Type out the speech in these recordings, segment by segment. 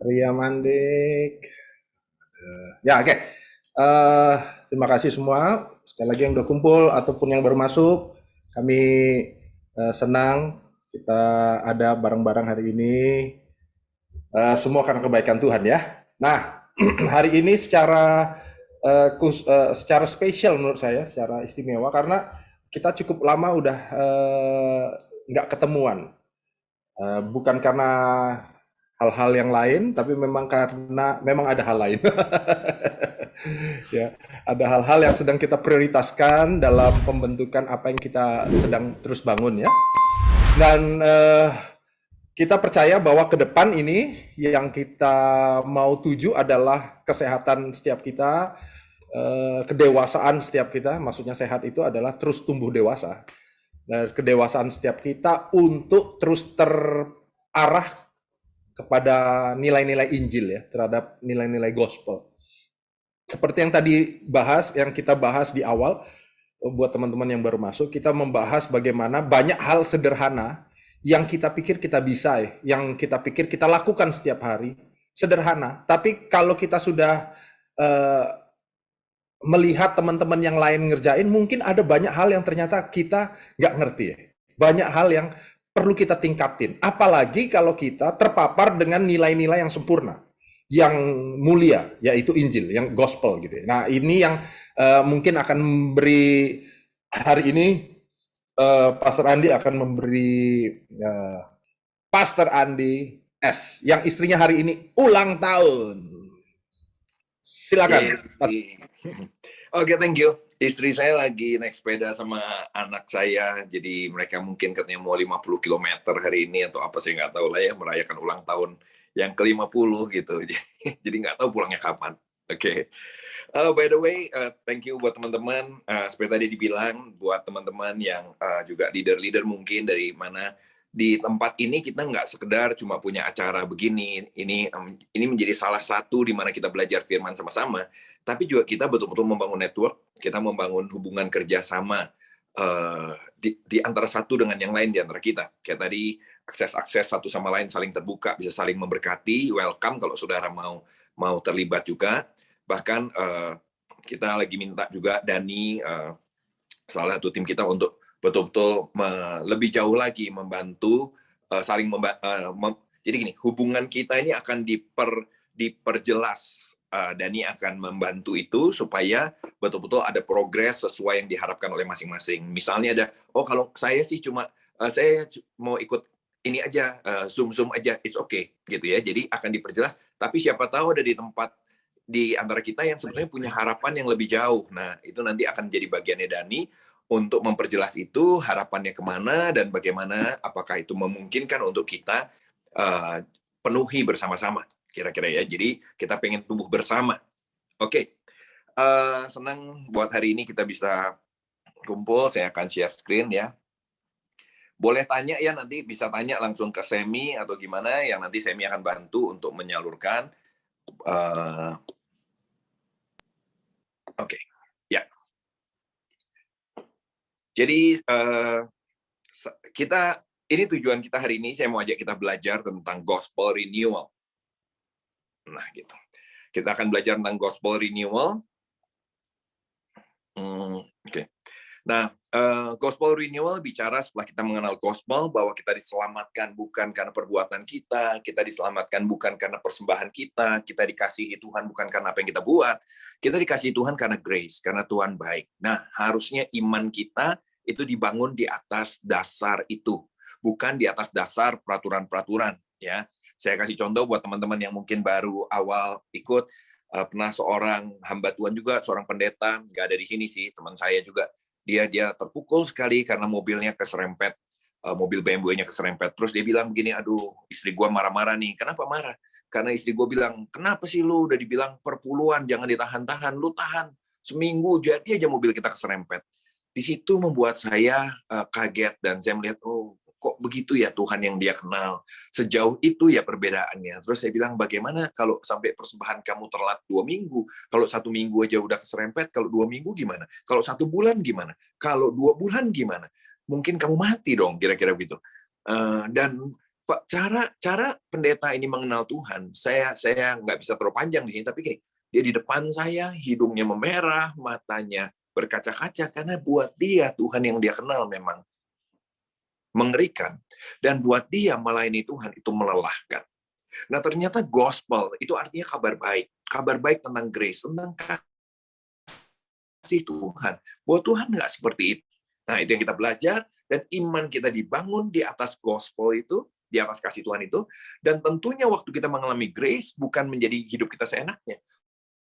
Ria Mandik. Ya, oke. Eh, Terima kasih semua. Sekali lagi yang udah kumpul ataupun yang baru masuk. Kami senang kita ada bareng-bareng hari ini. Semua karena kebaikan Tuhan ya. Nah, hari ini secara spesial menurut saya, secara istimewa karena kita cukup lama udah nggak ketemuan. Bukan karena hal-hal yang lain, tapi memang karena memang ada hal lain. Ya, ada hal-hal yang sedang kita prioritaskan dalam pembentukan apa yang kita sedang terus bangun ya. Dan kita percaya bahwa ke depan ini yang kita mau tuju adalah kesehatan setiap kita, kedewasaan setiap kita. Maksudnya sehat itu adalah terus tumbuh dewasa. Dan kedewasaan setiap kita untuk terus terarah kepada nilai-nilai Injil ya, terhadap nilai-nilai gospel. Seperti yang tadi yang kita bahas di awal, buat teman-teman yang baru masuk, kita membahas bagaimana banyak hal sederhana yang kita pikir kita bisa ya, yang kita pikir kita lakukan setiap hari, sederhana. Tapi kalau kita sudah eh, melihat teman-teman yang lain ngerjain, mungkin ada banyak hal yang ternyata kita nggak ngerti ya. Banyak hal yang perlu kita tingkatin. Apalagi kalau kita terpapar dengan nilai-nilai yang sempurna, yang mulia, yaitu Injil, yang gospel gitu ya. Nah ini yang mungkin akan memberi hari ini, Pastor Andi akan memberi uh, Pastor Andi S, yang istrinya hari ini ulang tahun. Silakan. Yeay. Oke, thank you. Istri saya lagi naik sepeda sama anak saya, jadi mereka mungkin katanya mau 50 km hari ini atau apa sih, nggak tahu lah ya, merayakan ulang tahun yang ke-50 gitu. Jadi nggak tahu pulangnya kapan. Oke. By the way, thank you buat teman-teman. Seperti tadi dibilang, buat teman-teman yang juga leader-leader mungkin dari mana di tempat ini kita nggak sekedar cuma punya acara begini, ini menjadi salah satu di mana kita belajar firman sama-sama, tapi juga kita betul-betul membangun network, kita membangun hubungan kerjasama di antara satu dengan yang lain di antara kita. Kayak tadi akses satu sama lain saling terbuka, bisa saling memberkati, welcome kalau saudara mau terlibat juga. Bahkan kita lagi minta juga Dani, salah satu tim kita untuk betul-betul lebih jauh lagi membantu saling jadi gini, hubungan kita ini akan diperjelas. Dani akan membantu itu supaya betul-betul ada progres sesuai yang diharapkan oleh masing-masing. Misalnya ada, kalau saya sih cuma saya mau ikut ini aja, zoom aja, it's okay gitu ya. Jadi akan diperjelas. Tapi siapa tahu ada di tempat di antara kita yang sebenarnya punya harapan yang lebih jauh. Nah, itu nanti akan jadi bagiannya Dani untuk memperjelas itu harapannya kemana dan bagaimana, apakah itu memungkinkan untuk kita penuhi bersama-sama kira-kira ya. Jadi kita pengen tumbuh bersama. Oke. Senang buat hari ini kita bisa kumpul. Saya akan share screen ya. Boleh tanya ya, nanti bisa tanya langsung ke Semi atau gimana, yang nanti Semi akan bantu untuk menyalurkan. Oke. Ya. Jadi ini tujuan kita hari ini, saya mau ajak kita belajar tentang gospel renewal. Nah, gitu. Kita akan belajar tentang gospel renewal. Oke. Nah, gospel renewal bicara setelah kita mengenal gospel, bahwa kita diselamatkan bukan karena perbuatan kita diselamatkan bukan karena persembahan kita dikasihi Tuhan bukan karena apa yang kita buat, kita dikasihi Tuhan karena grace, karena Tuhan baik. Nah, harusnya iman kita itu dibangun di atas dasar itu, bukan di atas dasar peraturan-peraturan, ya. Saya kasih contoh buat teman-teman yang mungkin baru awal ikut, pernah seorang hamba Tuhan juga, seorang pendeta, nggak ada di sini sih, teman saya juga, dia terpukul sekali karena mobilnya keserempet, mobil BMW-nya keserempet. Terus dia bilang begini, aduh, istri gue marah-marah nih. Kenapa marah? Karena istri gue bilang, kenapa sih lu udah dibilang perpuluhan, jangan ditahan-tahan, lu tahan seminggu jadi aja mobil kita keserempet. Di situ membuat saya kaget, dan saya melihat, kok begitu ya Tuhan yang dia kenal. Sejauh itu ya perbedaannya. Terus saya bilang, bagaimana kalau sampai persembahan kamu telat 2 minggu? Kalau 1 minggu aja udah keserempet, kalau 2 minggu gimana? Kalau 1 bulan gimana? Kalau 2 bulan gimana? Mungkin kamu mati dong, kira-kira begitu. Dan Pak, cara pendeta ini mengenal Tuhan, saya nggak bisa terlalu panjang di sini, tapi gini, dia di depan saya, hidungnya memerah, matanya berkaca-kaca, karena buat dia, Tuhan yang dia kenal memang mengerikan. Dan buat dia, melayani Tuhan itu melelahkan. Nah, ternyata gospel itu artinya kabar baik. Kabar baik tentang grace, tentang kasih Tuhan. Bahwa Tuhan nggak seperti itu. Nah, itu yang kita belajar, dan iman kita dibangun di atas gospel itu, di atas kasih Tuhan itu, dan tentunya waktu kita mengalami grace, bukan menjadi hidup kita seenaknya.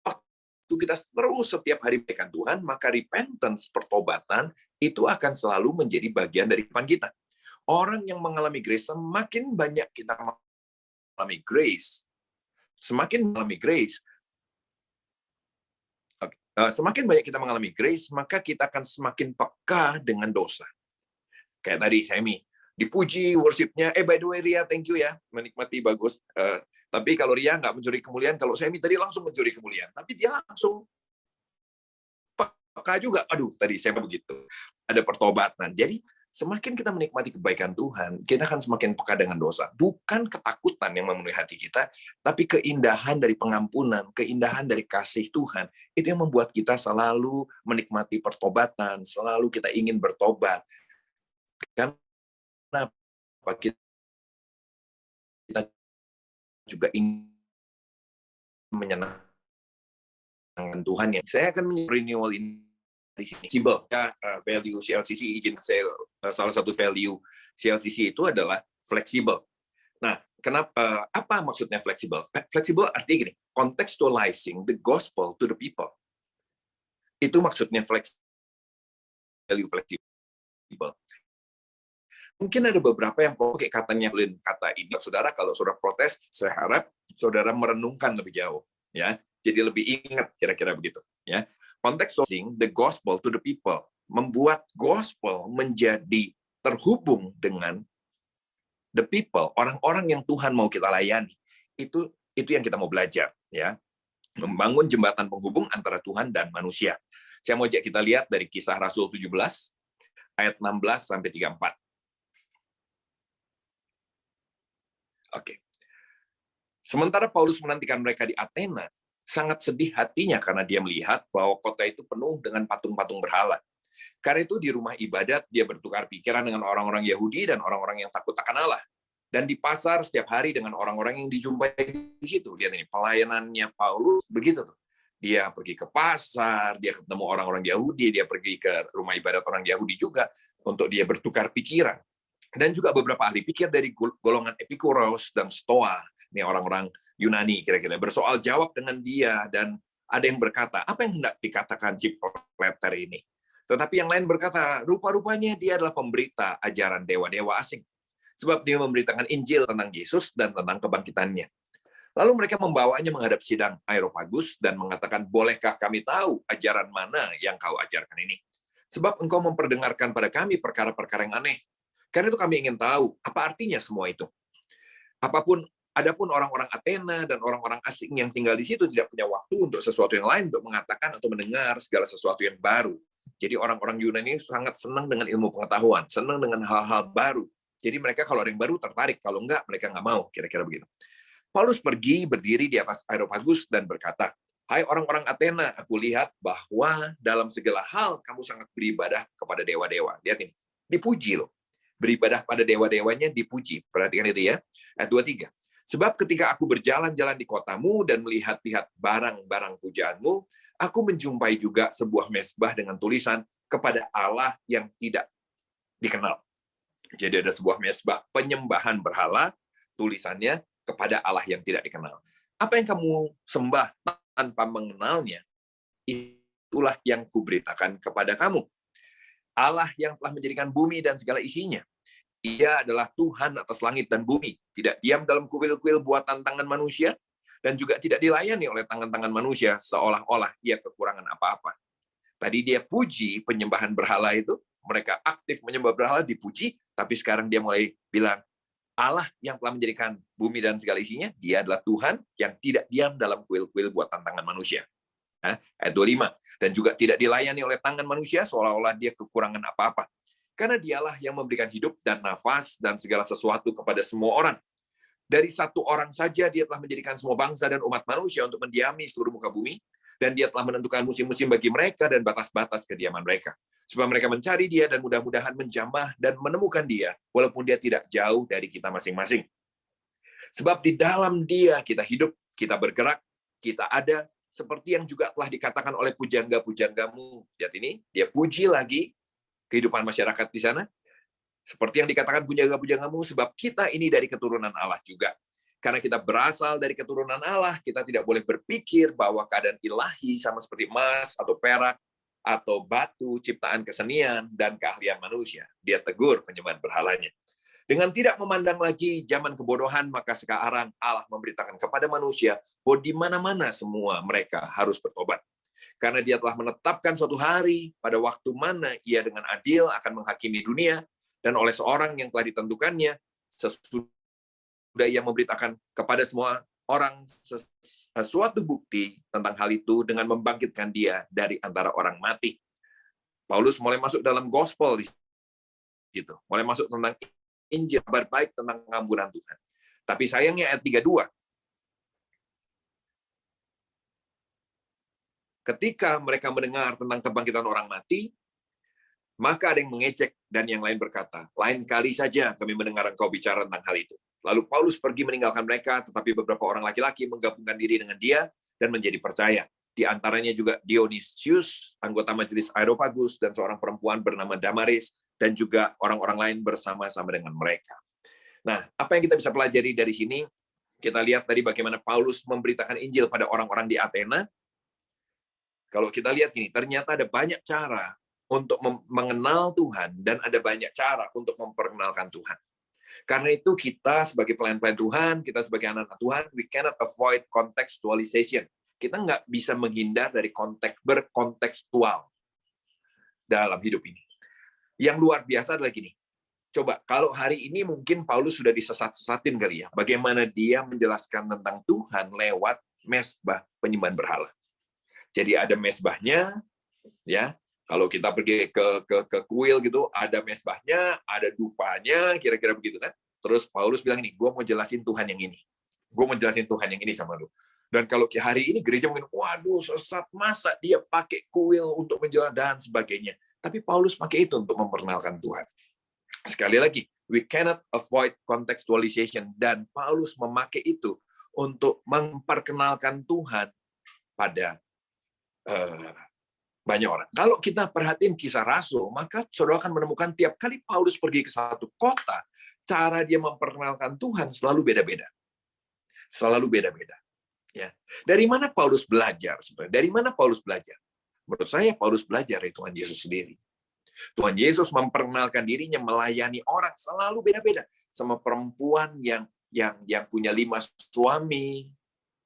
Waktu kita terus setiap hari berikan Tuhan, maka repentance, pertobatan, itu akan selalu menjadi bagian dari kehidupan kita. Orang yang mengalami grace, semakin banyak kita mengalami grace, semakin banyak kita mengalami grace, maka kita akan semakin peka dengan dosa. Kayak tadi, Semi, dipuji worship-nya, by the way, Ria, thank you ya, menikmati, bagus. Tapi kalau Ria nggak mencuri kemuliaan, kalau Semi tadi langsung mencuri kemuliaan. Tapi dia langsung peka juga, aduh, tadi saya begitu. Ada pertobatan. Jadi, semakin kita menikmati kebaikan Tuhan, kita akan semakin peka dengan dosa. Bukan ketakutan yang memenuhi hati kita, tapi keindahan dari pengampunan, keindahan dari kasih Tuhan. Itu yang membuat kita selalu menikmati pertobatan, selalu kita ingin bertobat. Karena kita juga ingin menyenangkan Tuhan. Saya akan renewal ini di sini. Simple. Value CLCC, izin saya, salah satu value CLCC itu adalah fleksibel. Nah, kenapa? Apa maksudnya fleksibel? Fleksibel artinya gini, contextualizing the gospel to the people. Itu maksudnya value fleksibel. Mungkin ada beberapa yang pakai katanya kata ini. Saudara, kalau saudara protes, saya harap saudara merenungkan lebih jauh, ya. Jadi lebih ingat, kira-kira begitu, ya. Contextualizing the gospel to the people, membuat gospel menjadi terhubung dengan the people, orang-orang yang Tuhan mau kita layani. Itu yang kita mau belajar, ya. Membangun jembatan penghubung antara Tuhan dan manusia. Saya mau ajak kita lihat dari Kisah Rasul 17 ayat 16 sampai 34. Oke. Sementara Paulus menantikan mereka di Athena, sangat sedih hatinya karena dia melihat bahwa kota itu penuh dengan patung-patung berhala. Karena itu di rumah ibadat dia bertukar pikiran dengan orang-orang Yahudi dan orang-orang yang takut akan Allah. Dan di pasar setiap hari dengan orang-orang yang dijumpai di situ. Lihat ini, pelayanannya Paulus begitu tuh. Dia pergi ke pasar, dia ketemu orang-orang Yahudi, dia pergi ke rumah ibadat orang Yahudi juga untuk dia bertukar pikiran. Dan juga beberapa ahli pikir dari golongan Epikuros dan Stoa, ini orang-orang Yunani kira-kira, bersoal jawab dengan dia, dan ada yang berkata, apa yang hendak dikatakan si proletar ini? Tetapi yang lain berkata, rupa-rupanya dia adalah pemberita ajaran dewa-dewa asing. Sebab dia memberitakan Injil tentang Yesus dan tentang kebangkitannya. Lalu mereka membawanya menghadap sidang Areopagus dan mengatakan, bolehkah kami tahu ajaran mana yang kau ajarkan ini? Sebab engkau memperdengarkan pada kami perkara-perkara yang aneh. Karena itu kami ingin tahu, apa artinya semua itu? Adapun orang-orang Athena dan orang-orang asing yang tinggal di situ tidak punya waktu untuk sesuatu yang lain, untuk mengatakan atau mendengar segala sesuatu yang baru. Jadi orang-orang Yunani sangat senang dengan ilmu pengetahuan, senang dengan hal-hal baru. Jadi mereka kalau ada yang baru tertarik, kalau enggak mereka nggak mau, kira-kira begitu. Paulus pergi berdiri di atas Areopagus dan berkata, hai orang-orang Athena, aku lihat bahwa dalam segala hal kamu sangat beribadah kepada dewa-dewa. Lihat ini, dipuji loh. Beribadah pada dewa-dewanya dipuji. Perhatikan itu ya. Ayat 23. Sebab ketika aku berjalan-jalan di kotamu dan melihat-lihat barang-barang pujaanmu, aku menjumpai juga sebuah mezbah dengan tulisan kepada Allah yang tidak dikenal. Jadi ada sebuah mezbah penyembahan berhala, tulisannya kepada Allah yang tidak dikenal. Apa yang kamu sembah tanpa mengenalnya, itulah yang kuberitakan kepada kamu. Allah yang telah menjadikan bumi dan segala isinya. Ia adalah Tuhan atas langit dan bumi. Tidak diam dalam kuil-kuil buatan tangan manusia, dan juga tidak dilayani oleh tangan-tangan manusia, seolah-olah ia kekurangan apa-apa. Tadi dia puji penyembahan berhala itu, mereka aktif menyembah berhala, dipuji, tapi sekarang dia mulai bilang, Allah yang telah menjadikan bumi dan segala isinya, dia adalah Tuhan yang tidak diam dalam kuil-kuil buatan tangan manusia. Ayat 25. Dan juga tidak dilayani oleh tangan manusia, seolah-olah dia kekurangan apa-apa. Karena dialah yang memberikan hidup dan nafas dan segala sesuatu kepada semua orang. Dari satu orang saja dia telah menjadikan semua bangsa dan umat manusia untuk mendiami seluruh muka bumi, dan dia telah menentukan musim-musim bagi mereka dan batas-batas kediaman mereka. Supaya mereka mencari dia dan mudah-mudahan menjamah dan menemukan dia, walaupun dia tidak jauh dari kita masing-masing. Sebab di dalam dia kita hidup, kita bergerak, kita ada, seperti yang juga telah dikatakan oleh pujangga-pujanggamu. Lihat ini, dia puji lagi kehidupan masyarakat di sana. Seperti yang dikatakan pujangga-pujanggamu, sebab kita ini dari keturunan Allah juga. Karena kita berasal dari keturunan Allah, kita tidak boleh berpikir bahwa keadaan ilahi sama seperti emas atau perak atau batu, ciptaan kesenian, dan keahlian manusia. Dia tegur penyembahan berhalanya. Dengan tidak memandang lagi zaman kebodohan, maka sekarang Allah memberitakan kepada manusia bahwa di mana-mana semua mereka harus bertobat. Karena dia telah menetapkan suatu hari pada waktu mana ia dengan adil akan menghakimi dunia, dan oleh seorang yang telah ditentukannya, sesudah ia memberitakan kepada semua orang sesuatu bukti tentang hal itu dengan membangkitkan dia dari antara orang mati. Paulus mulai masuk dalam gospel di situ, mulai masuk tentang Injil, kabar baik tentang pengampunan Tuhan. Tapi sayangnya ayat 32, ketika mereka mendengar tentang kebangkitan orang mati, maka ada yang mengejek dan yang lain berkata, lain kali saja kami mendengar engkau bicara tentang hal itu. Lalu Paulus pergi meninggalkan mereka, tetapi beberapa orang laki-laki menggabungkan diri dengan dia dan menjadi percaya. Di antaranya juga Dionysius, anggota majelis Areopagus, dan seorang perempuan bernama Damaris, dan juga orang-orang lain bersama-sama dengan mereka. Nah, apa yang kita bisa pelajari dari sini? Kita lihat tadi bagaimana Paulus memberitakan Injil pada orang-orang di Athena. Kalau kita lihat ini, ternyata ada banyak cara untuk mengenal Tuhan, dan ada banyak cara untuk memperkenalkan Tuhan. Karena itu kita sebagai pelayan-pelayan Tuhan, kita sebagai anak-anak Tuhan, we cannot avoid contextualization. Kita nggak bisa menghindar dari konteks berkontekstual dalam hidup ini. Yang luar biasa adalah gini, coba kalau hari ini mungkin Paulus sudah disesat-sesatin kali ya, bagaimana dia menjelaskan tentang Tuhan lewat mesbah penyembahan berhala. Jadi ada mesbahnya, ya. Kalau kita pergi ke kuil gitu, ada mesbahnya, ada dupanya, kira-kira begitu kan. Terus Paulus bilang ini, gue mau jelasin Tuhan yang ini. Gue mau jelasin Tuhan yang ini sama lu. Dan kalau hari ini gereja mungkin, waduh sesat, masa dia pakai kuil untuk menjelaskan dan sebagainya. Tapi Paulus pakai itu untuk memperkenalkan Tuhan. Sekali lagi, we cannot avoid contextualization. Dan Paulus memakai itu untuk memperkenalkan Tuhan pada banyak orang. Kalau kita perhatiin kisah Rasul, maka saudara akan menemukan tiap kali Paulus pergi ke satu kota, cara dia memperkenalkan Tuhan selalu beda-beda. Selalu beda-beda. Ya. Dari mana Paulus belajar? Sebenarnya? Dari mana Paulus belajar? Menurut saya Paulus belajar dari Tuhan Yesus sendiri. Tuhan Yesus memperkenalkan dirinya melayani orang selalu beda-beda. Sama perempuan yang punya 5 suami,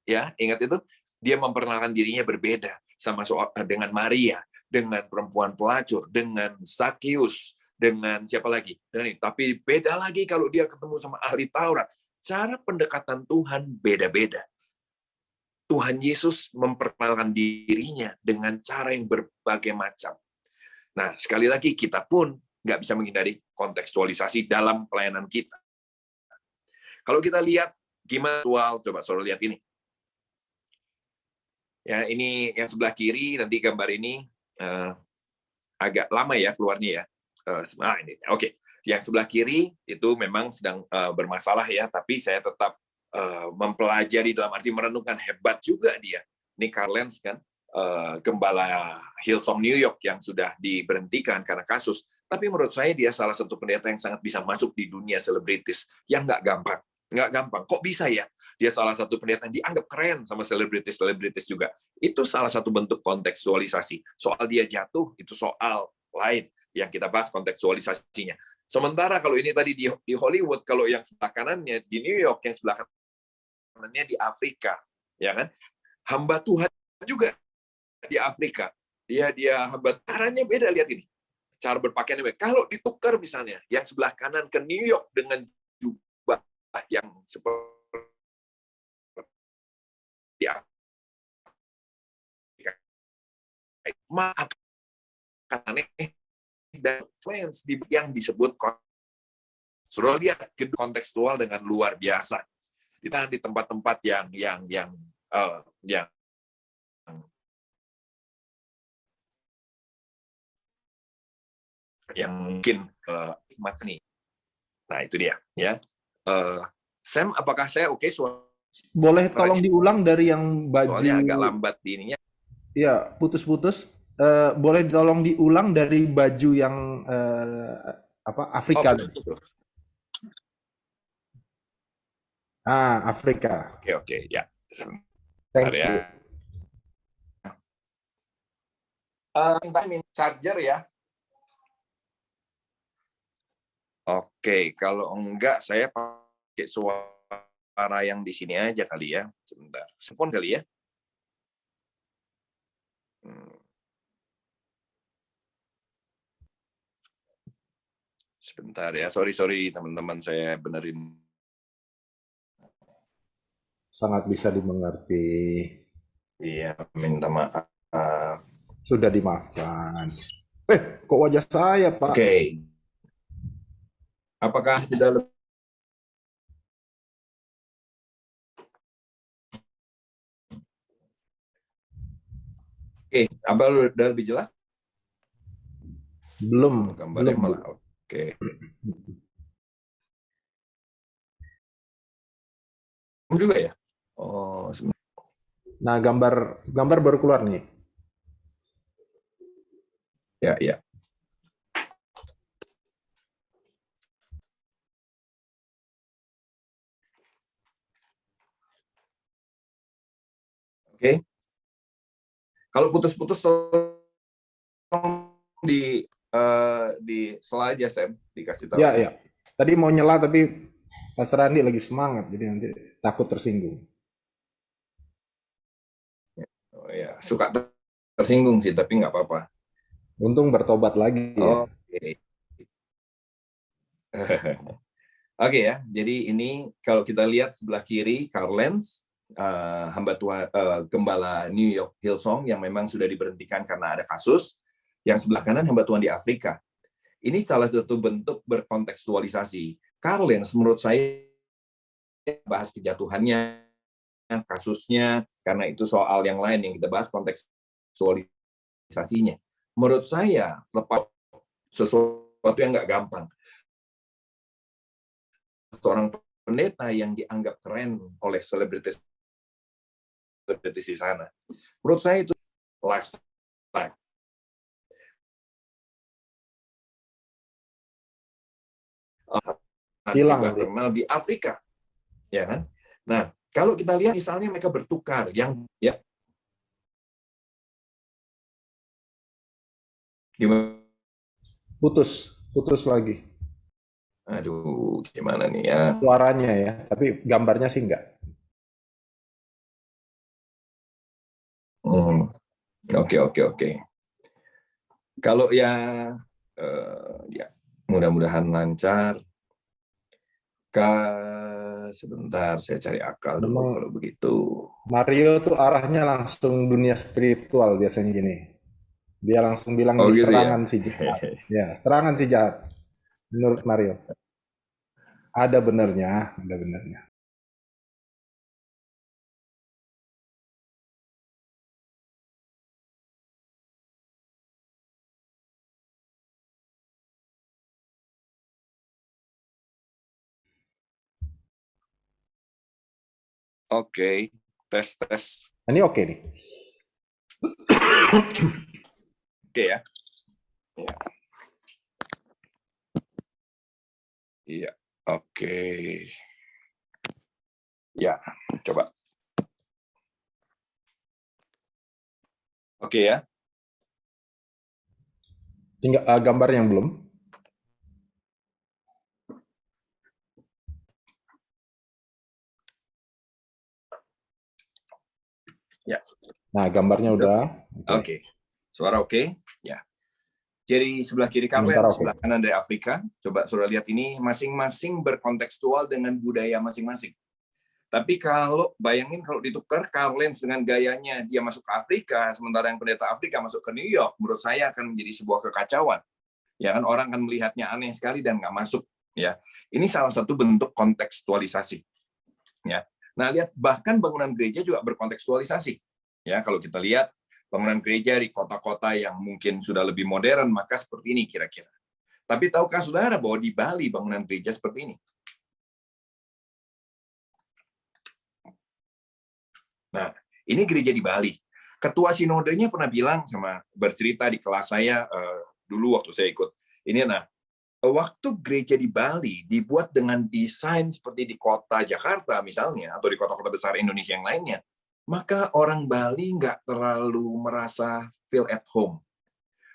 ya ingat itu, dia memperkenalkan dirinya berbeda sama dengan Maria, dengan perempuan pelacur, dengan Sakius, dengan siapa lagi? Tapi beda lagi kalau dia ketemu sama ahli Taurat. Cara pendekatan Tuhan beda-beda. Tuhan Yesus memperkenalkan dirinya dengan cara yang berbagai macam. Nah, sekali lagi kita pun nggak bisa menghindari kontekstualisasi dalam pelayanan kita. Kalau kita lihat gimana coba saudara lihat ini. Ya, ini yang sebelah kiri, nanti gambar ini agak lama ya keluarnya ya. Ini, oke. Yang sebelah kiri itu memang sedang bermasalah ya, tapi saya tetap mempelajari dalam arti merenungkan, hebat juga dia. Ini Carl Lentz kan, gembala Hillsong New York yang sudah diberhentikan karena kasus. Tapi menurut saya dia salah satu pendeta yang sangat bisa masuk di dunia selebritis yang nggak gampang. Nggak gampang. Kok bisa ya? Dia salah satu pendeta yang dianggap keren sama selebritis juga. Itu salah satu bentuk kontekstualisasi. Soal dia jatuh, itu soal lain yang kita bahas kontekstualisasinya. Sementara kalau ini tadi di Hollywood, kalau yang sebelah kanannya di New York, yang sebelah kanannya di Afrika, ya kan? Hamba Tuhan juga di Afrika. Dia hamba, caranya beda, lihat ini. Cara berpakaiannya beda. Kalau ditukar misalnya, yang sebelah kanan ke New York dengan jubah yang seperti Afrika, maka aneh dan influence yang disebut suruh lihat kontekstual dengan luar biasa. Kita di tempat-tempat yang mungkin hikmat nih. Nah, itu dia ya. Sam, apakah saya oke Boleh tolong diulang dari yang baju? Soalnya agak lambat di ininya. Ya, putus-putus. Boleh tolong diulang dari baju yang Afrika? Betul. Afrika. Oke, ya. Thank ya. you. Charger ya. Oke, kalau enggak saya pakai suara yang di sini aja kali ya. Sebentar. Telepon kali ya. Sebentar ya. Sorry teman-teman, saya benerin. Sangat bisa dimengerti. Iya, minta maaf. Sudah dimaafkan. Kok wajah saya, Pak? Oke. Apakah sudah lebih? Apa udah lebih jelas? Belum. Gambarnya belum. malah oke. Juga ya? Oh, nah, gambar baru keluar nih. Ya. Oke. Kalau putus-putus di slide aja, Sam, dikasih tahu. Ya. Tadi mau nyela tapi Mas Randi lagi semangat, jadi nanti takut tersinggung. Oh ya, suka tersinggung sih, tapi nggak apa-apa. Untung bertobat lagi. Oke. Oke ya, jadi ini kalau kita lihat sebelah kiri, Carl Lentz, hamba Tuhan, gembala New York Hillsong yang memang sudah diberhentikan karena ada kasus. Yang sebelah kanan hamba Tuhan di Afrika. Ini salah satu bentuk berkontekstualisasi. Carl Lentz menurut saya bahas kejatuhannya, kasusnya, karena itu soal yang lain yang kita bahas kontekstualisasinya. Menurut saya, lepas sesuatu yang nggak gampang. Seorang pendeta yang dianggap keren oleh selebritis di sana. Menurut saya itu lifestyle. Hilang terkenal di Afrika, ya kan? Nah, kalau kita lihat misalnya mereka bertukar, yang ya gimana? Putus lagi. Aduh, gimana nih ya? Suaranya ya, tapi gambarnya sih enggak. Oke. Kalau ya mudah-mudahan lancar. Sebentar, saya cari akal dulu kalau begitu. Mario tuh arahnya langsung dunia spiritual biasanya gini. Dia langsung bilang gitu serangan ya? si jahat. Ya, serangan si jahat. Menurut Mario. Ada benernya. Oke, tes. Ini oke nih. Oke ya. Iya, oke. Ya, coba. Oke ya. Tinggal gambar yang belum. Ya. Nah, gambarnya udah. Oke. Suara oke? Ya. Jadi sebelah kiri kalian, sebelah kanan dari Afrika. Coba saudara lihat ini, masing-masing berkontekstual dengan budaya masing-masing. Tapi kalau bayangin kalau ditukar Carl Lentz dengan gayanya dia masuk ke Afrika, sementara yang pendeta Afrika masuk ke New York, menurut saya akan menjadi sebuah kekacauan. Ya kan, orang kan melihatnya aneh sekali dan nggak masuk. Ya, ini salah satu bentuk kontekstualisasi. Ya, nah lihat bahkan bangunan gereja juga berkontekstualisasi. Ya, kalau kita lihat bangunan gereja di kota-kota yang mungkin sudah lebih modern, maka seperti ini kira-kira. Tapi tahukah saudara bahwa di Bali bangunan gereja seperti ini? Nah, ini gereja di Bali. Ketua sinodenya pernah bilang bercerita di kelas saya dulu waktu saya ikut. Ini waktu gereja di Bali dibuat dengan desain seperti di kota Jakarta misalnya, atau di kota-kota besar Indonesia yang lainnya, maka orang Bali nggak terlalu merasa feel at home.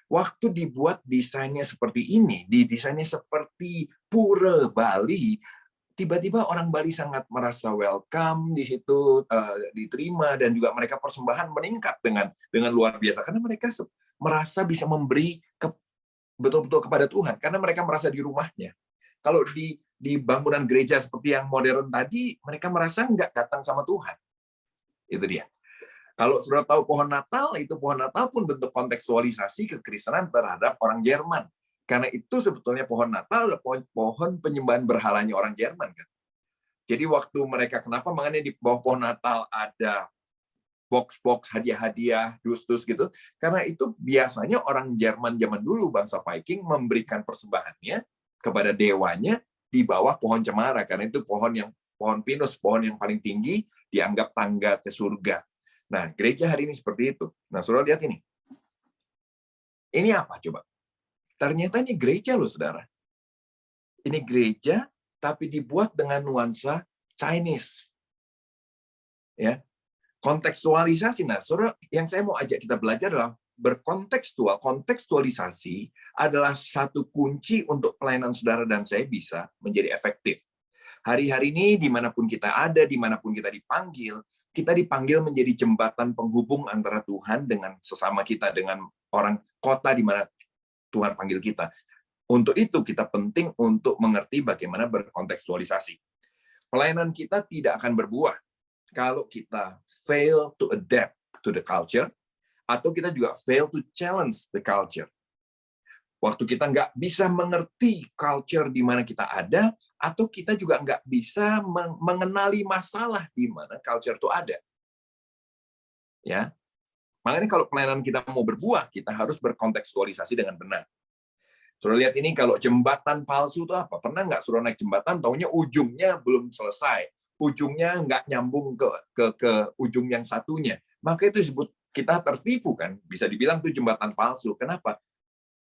Waktu dibuat desainnya seperti ini, didesainnya seperti pura Bali, tiba-tiba orang Bali sangat merasa welcome di situ, diterima, dan juga mereka persembahan meningkat dengan luar biasa karena mereka merasa bisa memberi betul-betul kepada Tuhan karena mereka merasa di rumahnya. Kalau di bangunan gereja seperti yang modern tadi, mereka merasa nggak datang sama Tuhan. Itu dia. Kalau sudah tahu pohon Natal, itu pohon Natal pun bentuk kontekstualisasi kekristenan terhadap orang Jerman. Karena itu sebetulnya pohon Natal adalah pohon penyembahan berhalanya orang Jerman, kan. Jadi waktu mereka, kenapa makanya di bawah pohon Natal ada box-box hadiah-hadiah, dus-dus gitu, karena itu biasanya orang Jerman zaman dulu, bangsa Viking, memberikan persembahannya kepada dewanya di bawah pohon cemara, karena itu pohon pinus, pohon yang paling tinggi, dianggap tangga ke surga. Nah, gereja hari ini seperti itu. Nah, saudara lihat ini. Ini apa coba? Ternyata ini gereja loh, saudara. Ini gereja, tapi dibuat dengan nuansa Chinese. Ya, kontekstualisasi. Nah, saudara, yang saya mau ajak kita belajar adalah kontekstualisasi adalah satu kunci untuk pelayanan saudara dan saya bisa menjadi efektif. Hari-hari ini, dimanapun kita ada, dimanapun kita dipanggil menjadi jembatan penghubung antara Tuhan dengan sesama kita, dengan orang kota di mana Tuhan panggil kita. Untuk itu, kita penting untuk mengerti bagaimana berkontekstualisasi. Pelayanan kita tidak akan berbuah kalau kita fail to adapt to the culture, atau kita juga fail to challenge the culture. Waktu kita nggak bisa mengerti culture di mana kita ada, atau kita juga nggak bisa mengenali masalah di mana culture itu ada. Ya, makanya kalau pelayanan kita mau berbuah, kita harus berkontekstualisasi dengan benar. Suruh lihat ini, kalau jembatan palsu itu apa? Pernah nggak suruh naik jembatan, taunya ujungnya belum selesai, ujungnya nggak nyambung ke ujung yang satunya. Maka itu disebut kita tertipu, kan? Bisa dibilang itu jembatan palsu. Kenapa?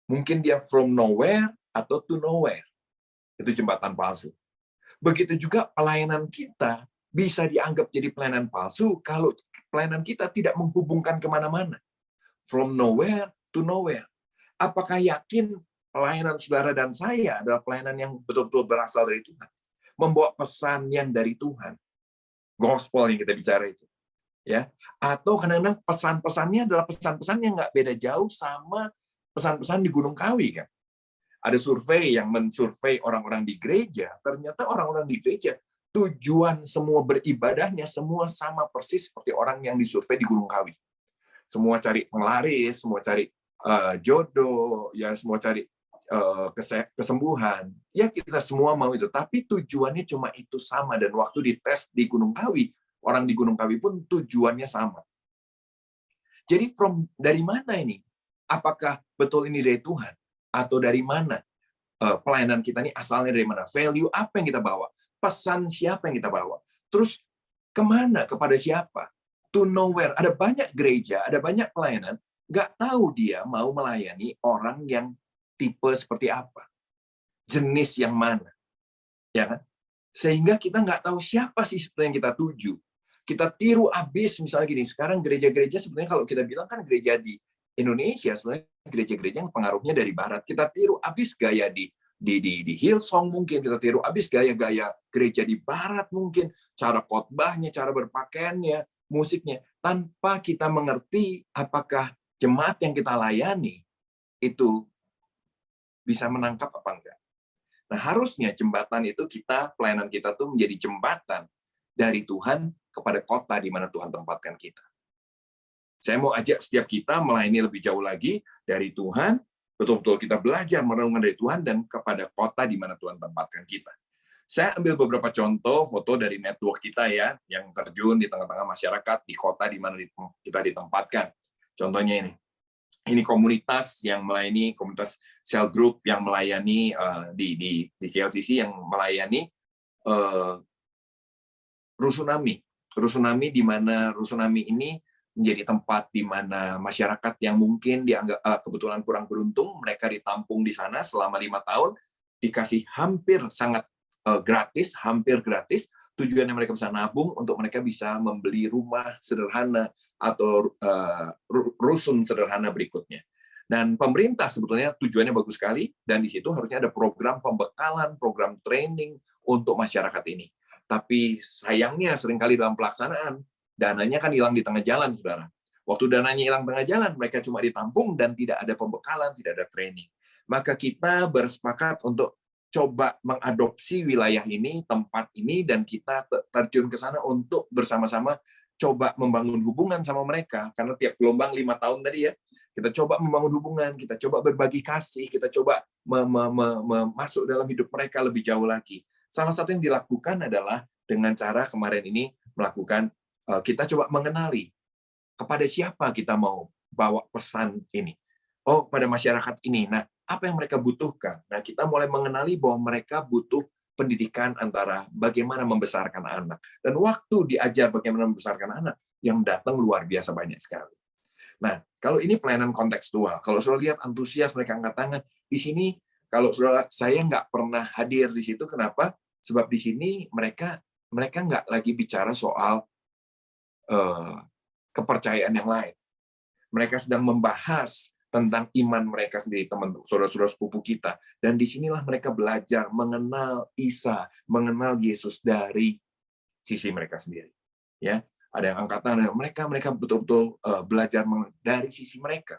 Mungkin dia from nowhere atau to nowhere. Itu jembatan palsu. Begitu juga pelayanan kita bisa dianggap jadi pelayanan palsu kalau pelayanan kita tidak menghubungkan kemana-mana. From nowhere to nowhere. Apakah yakin pelayanan saudara dan saya adalah pelayanan yang betul-betul berasal dari Tuhan? Membawa pesan yang dari Tuhan. Gospel yang kita bicara itu. Ya, atau kadang-kadang pesan-pesannya adalah pesan-pesan yang nggak beda jauh sama pesan-pesan di Gunung Kawi, kan? Ada survei yang mensurvei orang-orang di gereja, ternyata orang-orang di gereja tujuan semua beribadahnya semua sama persis seperti orang yang disurvei di Gunung Kawi. Semua cari penglaris, semua cari jodoh, ya semua cari kesembuhan. Ya kita semua mau itu, tapi tujuannya cuma itu sama, dan waktu dites di Gunung Kawi, orang di Gunung Kawi pun tujuannya sama. Jadi dari mana ini? Apakah betul ini dari Tuhan? Atau dari mana pelayanan kita ini asalnya dari mana? Value apa yang kita bawa? Pesan siapa yang kita bawa? Terus kemana? Kepada siapa? To nowhere. Ada banyak gereja, ada banyak pelayanan, nggak tahu dia mau melayani orang yang tipe seperti apa, jenis yang mana, ya kan? Sehingga kita nggak tahu siapa sih sebenarnya yang kita tuju. Kita tiru abis, misalnya gini, sekarang gereja-gereja sebenarnya kalau kita bilang kan gereja di Indonesia, sebenarnya gereja-gereja yang pengaruhnya dari Barat. Kita tiru abis gaya di Hillsong mungkin, kita tiru abis gaya-gaya gereja di Barat mungkin, cara khotbahnya, cara berpakaiannya, musiknya, tanpa kita mengerti apakah jemaat yang kita layani itu bisa menangkap apa enggak. Nah, harusnya jembatan itu pelayanan kita tuh menjadi jembatan dari Tuhan kepada kota di mana Tuhan tempatkan kita. Saya mau ajak setiap kita melayani lebih jauh lagi dari Tuhan betul-betul kita belajar merenungkan dari Tuhan dan kepada kota di mana Tuhan tempatkan kita. Saya ambil beberapa contoh foto dari network kita ya, yang terjun di tengah-tengah masyarakat di kota di mana kita ditempatkan. Contohnya ini komunitas yang melayani, komunitas cell group yang melayani di CLCC yang melayani Rusunami. Rusunami di mana Rusunami ini menjadi tempat di mana masyarakat yang mungkin dianggap kebetulan kurang beruntung, mereka ditampung di sana selama 5 tahun, dikasih hampir sangat gratis, hampir gratis. Tujuannya mereka bisa nabung untuk mereka bisa membeli rumah sederhana atau rusun sederhana berikutnya. Dan pemerintah sebetulnya tujuannya bagus sekali, dan di situ harusnya ada program pembekalan, program training untuk masyarakat ini. Tapi sayangnya seringkali dalam pelaksanaan, dananya kan hilang di tengah jalan, saudara. Waktu dananya hilang tengah jalan, mereka cuma ditampung dan tidak ada pembekalan, tidak ada training. Maka kita bersepakat untuk coba mengadopsi wilayah ini, tempat ini, dan kita terjun ke sana untuk bersama-sama coba membangun hubungan sama mereka. Karena tiap gelombang 5 tahun tadi ya, kita coba membangun hubungan, kita coba berbagi kasih, kita coba masuk dalam hidup mereka lebih jauh lagi. Salah satu yang dilakukan adalah dengan cara kemarin ini melakukan, kita coba mengenali kepada siapa kita mau bawa pesan ini. Oh, pada masyarakat ini. Nah, apa yang mereka butuhkan? Nah, kita mulai mengenali bahwa mereka butuh pendidikan antara bagaimana membesarkan anak. Dan waktu diajar bagaimana membesarkan anak, yang datang luar biasa banyak sekali. Nah, kalau ini pelayanan kontekstual, kalau saudara lihat antusias mereka angkat tangan, di sini kalau saudara saya nggak pernah hadir di situ, kenapa? Sebab di sini mereka nggak lagi bicara soal kepercayaan yang lain. Mereka sedang membahas tentang iman mereka sendiri, teman saudara-saudara sepupu kita. Dan disinilah mereka belajar mengenal Isa, mengenal Yesus dari sisi mereka sendiri. Ya, ada yang angkatan, mereka betul-betul belajar dari sisi mereka.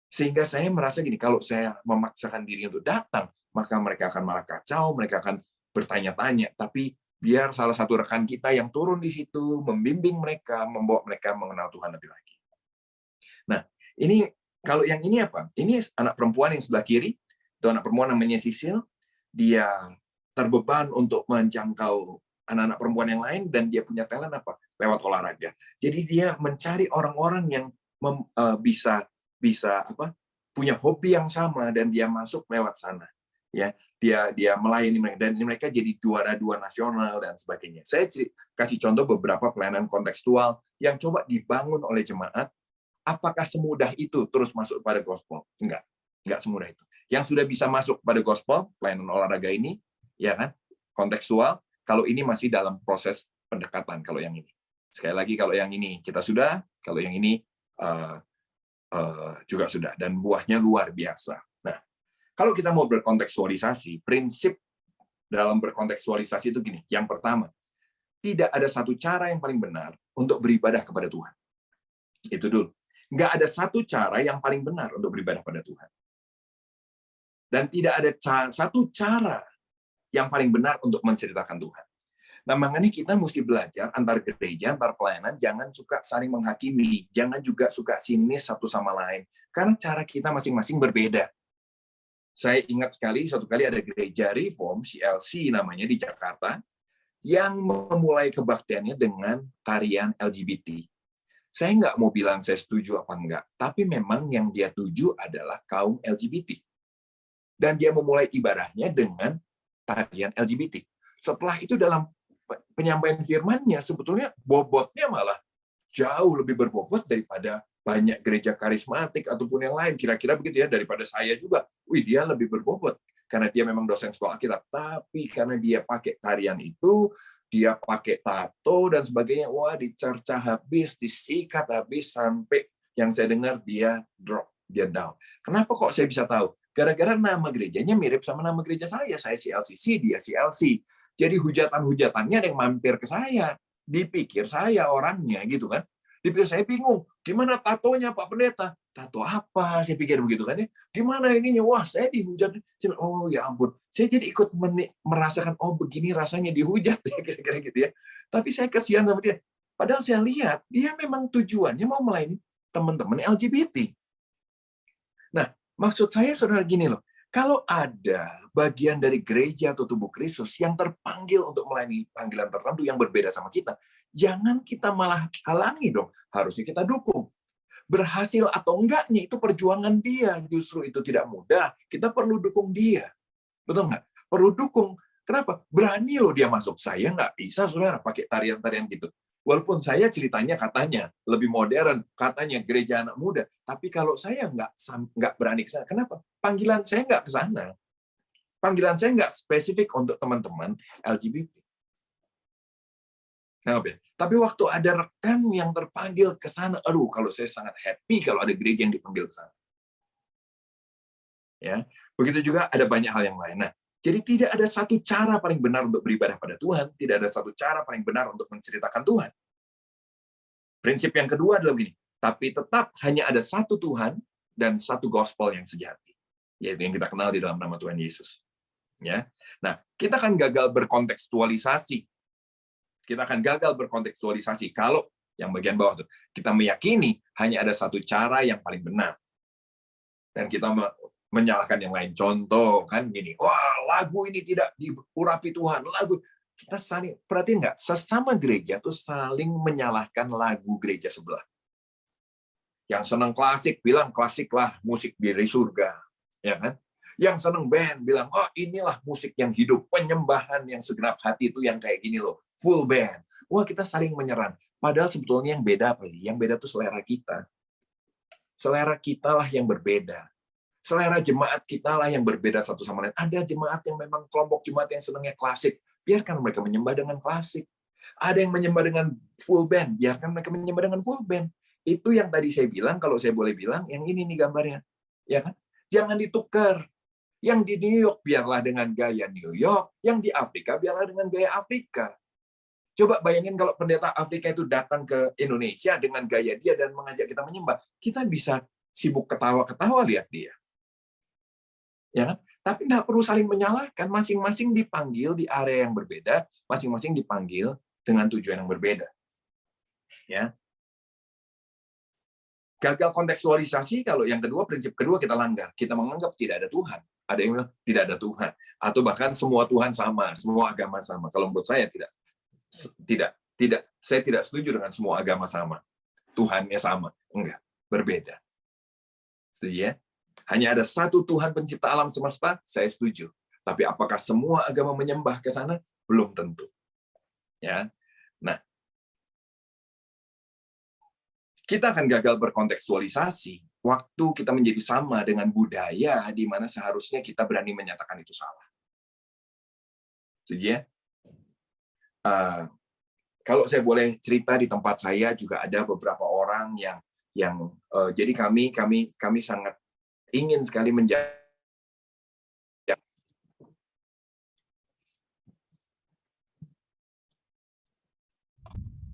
Sehingga saya merasa gini, kalau saya memaksakan diri untuk datang, maka mereka akan malah kacau, mereka akan bertanya-tanya. Tapi biar salah satu rekan kita yang turun di situ, membimbing mereka, membawa mereka mengenal Tuhan lebih lagi. Nah, ini kalau yang ini apa? Ini anak perempuan yang sebelah kiri, itu anak perempuan namanya Sisil. Dia terbeban untuk menjangkau anak-anak perempuan yang lain, dan dia punya talent apa? Lewat olahraga. Jadi dia mencari orang-orang yang bisa punya hobi yang sama, dan dia masuk lewat sana. Ya, dia melayani mereka, dan mereka jadi juara 2 nasional dan sebagainya. Saya kasih contoh beberapa pelayanan kontekstual yang coba dibangun oleh jemaat. Apakah semudah itu terus masuk pada gospel? Enggak semudah itu. Yang sudah bisa masuk pada gospel, pelayanan olahraga ini, ya kan, kontekstual. Kalau ini masih dalam proses pendekatan. Kalau yang ini, sekali lagi, kalau yang ini kita sudah, kalau yang ini juga sudah, dan buahnya luar biasa. Nah, kalau kita mau berkontekstualisasi, prinsip dalam berkontekstualisasi itu gini. Yang pertama, tidak ada satu cara yang paling benar untuk beribadah kepada Tuhan. Itu dulu. Nggak ada satu cara yang paling benar untuk beribadah pada Tuhan. Dan tidak ada satu cara yang paling benar untuk menceritakan Tuhan. Nah, makanya kita mesti belajar antar gereja, antar pelayanan, jangan suka saling menghakimi, jangan juga suka sinis satu sama lain. Karena cara kita masing-masing berbeda. Saya ingat sekali, satu kali ada gereja Reform, CLC namanya, di Jakarta, yang memulai kebaktiannya dengan tarian LGBT. Saya nggak mau bilang saya setuju apa enggak, tapi memang yang dia tuju adalah kaum LGBT. Dan dia memulai ibadahnya dengan tarian LGBT. Setelah itu dalam penyampaian firman-Nya, sebetulnya bobotnya malah jauh lebih berbobot daripada banyak gereja karismatik ataupun yang lain. Kira-kira begitu ya, daripada saya juga. Dia lebih berbobot. Karena dia memang dosen sekolah Alkitab. Tapi karena dia pakai tarian itu, dia pakai tato dan sebagainya, wah dicerca habis, disikat habis, sampai yang saya dengar dia drop, dia down. Kenapa kok saya bisa tahu? Gara-gara nama gerejanya mirip sama nama gereja saya CLCC, dia CLC. Jadi hujatan-hujatannya ada yang mampir ke saya, dipikir saya orangnya gitu kan. Dipikir saya bingung, gimana tatonya Pak Pendeta? Tato apa? Saya pikir begitu kan ya. Gimana ininya? Wah, saya dihujat. Oh ya ampun. Saya jadi ikut merasakan, oh begini rasanya dihujat ya, kira-kira gitu ya. Tapi saya kasihan sama dia. Padahal saya lihat dia memang tujuannya mau melayani teman-teman LGBT. Nah, Maksud saya saudara gini loh, kalau ada bagian dari gereja atau tubuh Kristus yang terpanggil untuk melayani panggilan tertentu yang berbeda sama kita, jangan kita malah halangi dong. Harusnya kita dukung. Berhasil atau enggaknya itu perjuangan dia. Justru itu tidak mudah. Kita perlu dukung dia. Betul nggak? Perlu dukung. Kenapa? Berani loh dia masuk. Saya nggak bisa, saudara, pakai tarian-tarian gitu. Walaupun saya ceritanya katanya lebih modern, katanya gereja anak muda. Tapi kalau saya nggak berani ke sana. Kenapa? Panggilan saya nggak ke sana. Panggilan saya nggak spesifik untuk teman-teman LGBT. Kenapa ya? Tapi waktu ada rekan yang terpanggil ke sana, aduh, kalau saya sangat happy kalau ada gereja yang dipanggil ke sana. Ya, begitu juga ada banyak hal yang lain. Nah, jadi tidak ada satu cara paling benar untuk beribadah pada Tuhan, tidak ada satu cara paling benar untuk menceritakan Tuhan. Prinsip yang kedua adalah begini, tapi tetap hanya ada satu Tuhan dan satu gospel yang sejati, yaitu yang kita kenal di dalam nama Tuhan Yesus. Ya, nah kita akan gagal berkontekstualisasi. Kita akan gagal berkontekstualisasi kalau yang bagian bawah itu kita meyakini hanya ada satu cara yang paling benar dan kita menyalahkan yang lain. Contoh kan gini, wah lagu ini tidak diurapi Tuhan, lagu kita saling perhatiin nggak? Sesama gereja tuh saling menyalahkan lagu gereja sebelah. Yang senang klasik bilang klasik lah musik dari surga, ya kan? Yang senang band bilang, oh inilah musik yang hidup, penyembahan yang segenap hati itu yang kayak gini loh, full band. Wah kita saling menyerang. Padahal sebetulnya yang beda apa sih? Yang beda tuh selera kita. Selera kita lah yang berbeda. Selera jemaat kita lah yang berbeda satu sama lain. Ada jemaat yang memang kelompok jemaat yang senangnya klasik. Biarkan mereka menyembah dengan klasik. Ada yang menyembah dengan full band. Biarkan mereka menyembah dengan full band. Itu yang tadi saya bilang, kalau saya boleh bilang, yang ini nih gambarnya. Ya kan? Jangan ditukar. Yang di New York biarlah dengan gaya New York, yang di Afrika biarlah dengan gaya Afrika. Coba bayangin kalau pendeta Afrika itu datang ke Indonesia dengan gaya dia dan mengajak kita menyembah. Kita bisa sibuk ketawa-ketawa lihat dia. Ya kan? Tapi nggak perlu saling menyalahkan, masing-masing dipanggil di area yang berbeda, masing-masing dipanggil dengan tujuan yang berbeda. Ya. Gagal kontekstualisasi kalau yang kedua, prinsip kedua kita langgar. Kita menganggap tidak ada Tuhan. Ada yang bilang tidak ada Tuhan. Atau bahkan semua Tuhan sama, semua agama sama. Kalau menurut saya tidak. Saya tidak setuju dengan semua agama sama. Tuhannya sama. Enggak, berbeda. Setuju ya? Hanya ada satu Tuhan pencipta alam semesta, saya setuju. Tapi apakah semua agama menyembah ke sana? Belum tentu. Ya. Nah, kita akan gagal berkontekstualisasi waktu kita menjadi sama dengan budaya di mana seharusnya kita berani menyatakan itu salah. Setuju ya? Kalau saya boleh cerita, di tempat saya juga ada beberapa orang yang jadi kami sangat ingin sekali menjadi.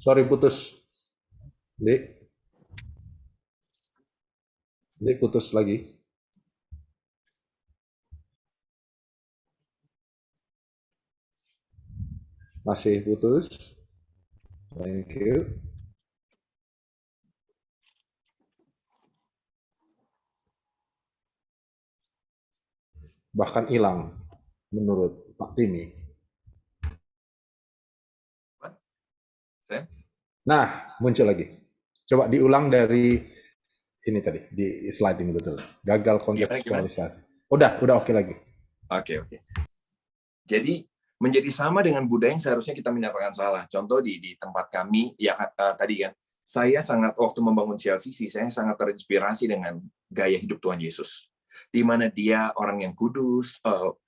Sorry putus. Dek putus lagi. Masih putus. Thank you. Bahkan hilang menurut Pak Timi. Nah, muncul lagi. Coba diulang dari ini tadi, di slide ini betul. Gagal kontekstualisasi. Udah oke lagi. Oke. Jadi menjadi sama dengan budaya yang seharusnya kita menyatakan salah. Contoh di tempat kami, ya tadi kan, saya sangat waktu membangun CLCC, saya sangat terinspirasi dengan gaya hidup Tuhan Yesus, di mana dia orang yang kudus,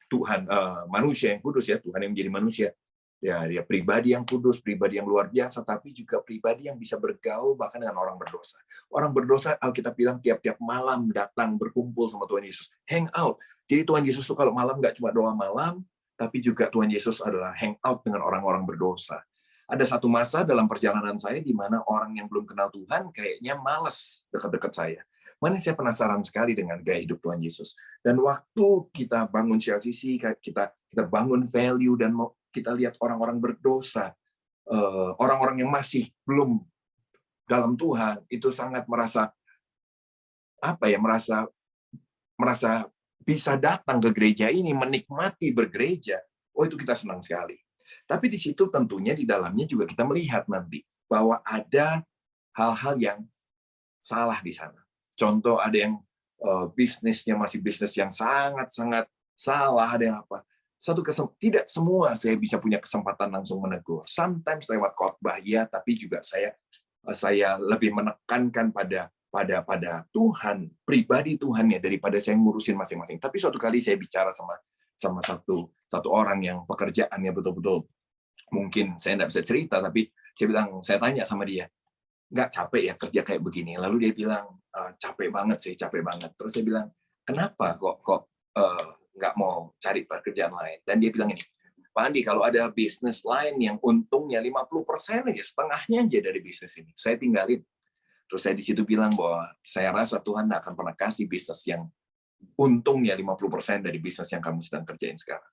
Tuhan manusia yang kudus ya, Tuhan yang menjadi manusia. Ya, dia pribadi yang kudus, pribadi yang luar biasa, tapi juga pribadi yang bisa bergaul bahkan dengan orang berdosa. Orang berdosa, Alkitab bilang tiap-tiap malam datang berkumpul sama Tuhan Yesus, hang out. Jadi Tuhan Yesus tuh kalau malam nggak cuma doa malam, tapi juga Tuhan Yesus adalah hang out dengan orang-orang berdosa. Ada satu masa dalam perjalanan saya di mana orang yang belum kenal Tuhan kayaknya malas dekat-dekat saya. Mana saya penasaran sekali dengan gaya hidup Tuhan Yesus. Dan waktu kita bangun CLCC, kita bangun value dan kita lihat orang-orang berdosa, orang-orang yang masih belum dalam Tuhan, itu sangat merasa merasa bisa datang ke gereja ini, menikmati bergereja, oh itu kita senang sekali. Tapi di situ tentunya di dalamnya juga kita melihat nanti bahwa ada hal-hal yang salah di sana. Contoh ada yang bisnisnya masih bisnis yang sangat-sangat salah, ada yang apa. Tidak semua saya bisa punya kesempatan langsung menegur. Sometimes lewat khotbah ya, tapi juga saya lebih menekankan pada Tuhan, pribadi Tuhannya daripada saya ngurusin masing-masing. Tapi suatu kali saya bicara sama satu orang yang pekerjaannya betul-betul mungkin saya nggak bisa cerita, tapi saya tanya sama dia, nggak capek ya kerja kayak begini? Lalu dia bilang, capek banget sih, capek banget. Terus saya bilang, kenapa kok nggak mau cari pekerjaan lain? Dan dia bilang ini, Pak Andi, kalau ada bisnis lain yang untungnya 50% aja, setengahnya aja dari bisnis ini, saya tinggalin. Terus saya di situ bilang bahwa saya rasa Tuhan nggak akan pernah kasih bisnis yang untungnya 50% dari bisnis yang kamu sedang kerjain sekarang.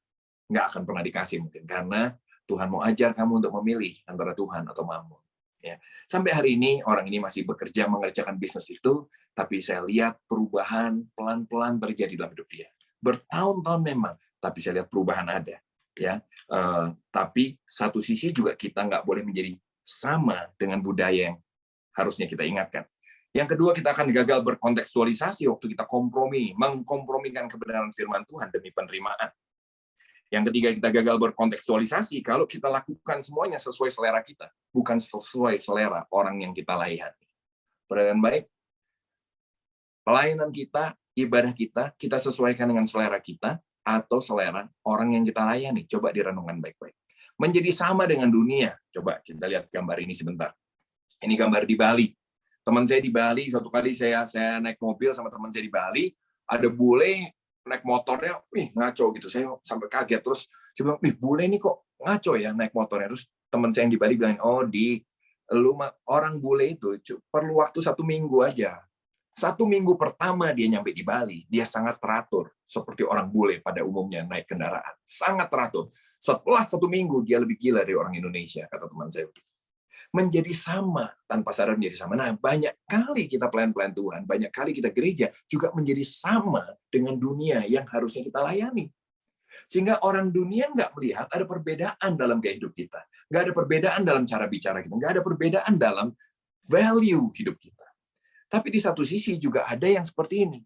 Nggak akan pernah dikasih mungkin, karena Tuhan mau ajar kamu untuk memilih antara Tuhan atau Mammon. Ya. Sampai hari ini orang ini masih bekerja mengerjakan bisnis itu, tapi saya lihat perubahan pelan-pelan terjadi dalam hidup dia. Bertahun-tahun memang, tapi saya lihat perubahan ada. Ya, tapi satu sisi juga kita nggak boleh menjadi sama dengan budaya yang harusnya kita ingatkan. Yang kedua, kita akan gagal berkontekstualisasi waktu kita mengkompromikan kebenaran firman Tuhan demi penerimaan. Yang ketiga, kita gagal berkontekstualisasi kalau kita lakukan semuanya sesuai selera kita, bukan sesuai selera orang yang kita layani. Perhatian baik, pelayanan kita, ibadah kita sesuaikan dengan selera kita atau selera orang yang kita layani. Coba direnungkan baik-baik. Menjadi sama dengan dunia. Coba kita lihat gambar ini sebentar. Ini gambar di Bali. Teman saya di Bali, suatu kali saya naik mobil sama teman saya di Bali, ada bule naik motornya, ngaco gitu. Saya sampai kaget. Terus saya bilang, bule ini kok ngaco ya naik motornya. Terus teman saya yang di Bali bilang, orang bule itu perlu waktu 1 minggu aja. 1 minggu pertama dia nyampe di Bali, dia sangat teratur. Seperti orang bule pada umumnya naik kendaraan. Sangat teratur. Setelah 1 minggu, dia lebih gila dari orang Indonesia, kata teman saya. Menjadi sama, tanpa sadar menjadi sama. Nah, banyak kali kita pelayan-pelayan Tuhan, banyak kali kita gereja juga menjadi sama dengan dunia yang harusnya kita layani. Sehingga orang dunia nggak melihat ada perbedaan dalam gaya hidup kita. Nggak ada perbedaan dalam cara bicara kita. Nggak ada perbedaan dalam value hidup kita. Tapi di satu sisi juga ada yang seperti ini.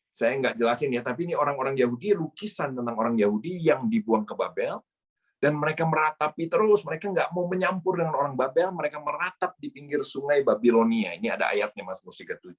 Saya nggak jelasin ya, tapi ini orang-orang Yahudi, lukisan tentang orang Yahudi yang dibuang ke Babel, dan mereka meratapi terus, mereka nggak mau menyampur dengan orang Babel, mereka meratap di pinggir sungai Babilonia. Ini ada ayatnya, Mazmur 137.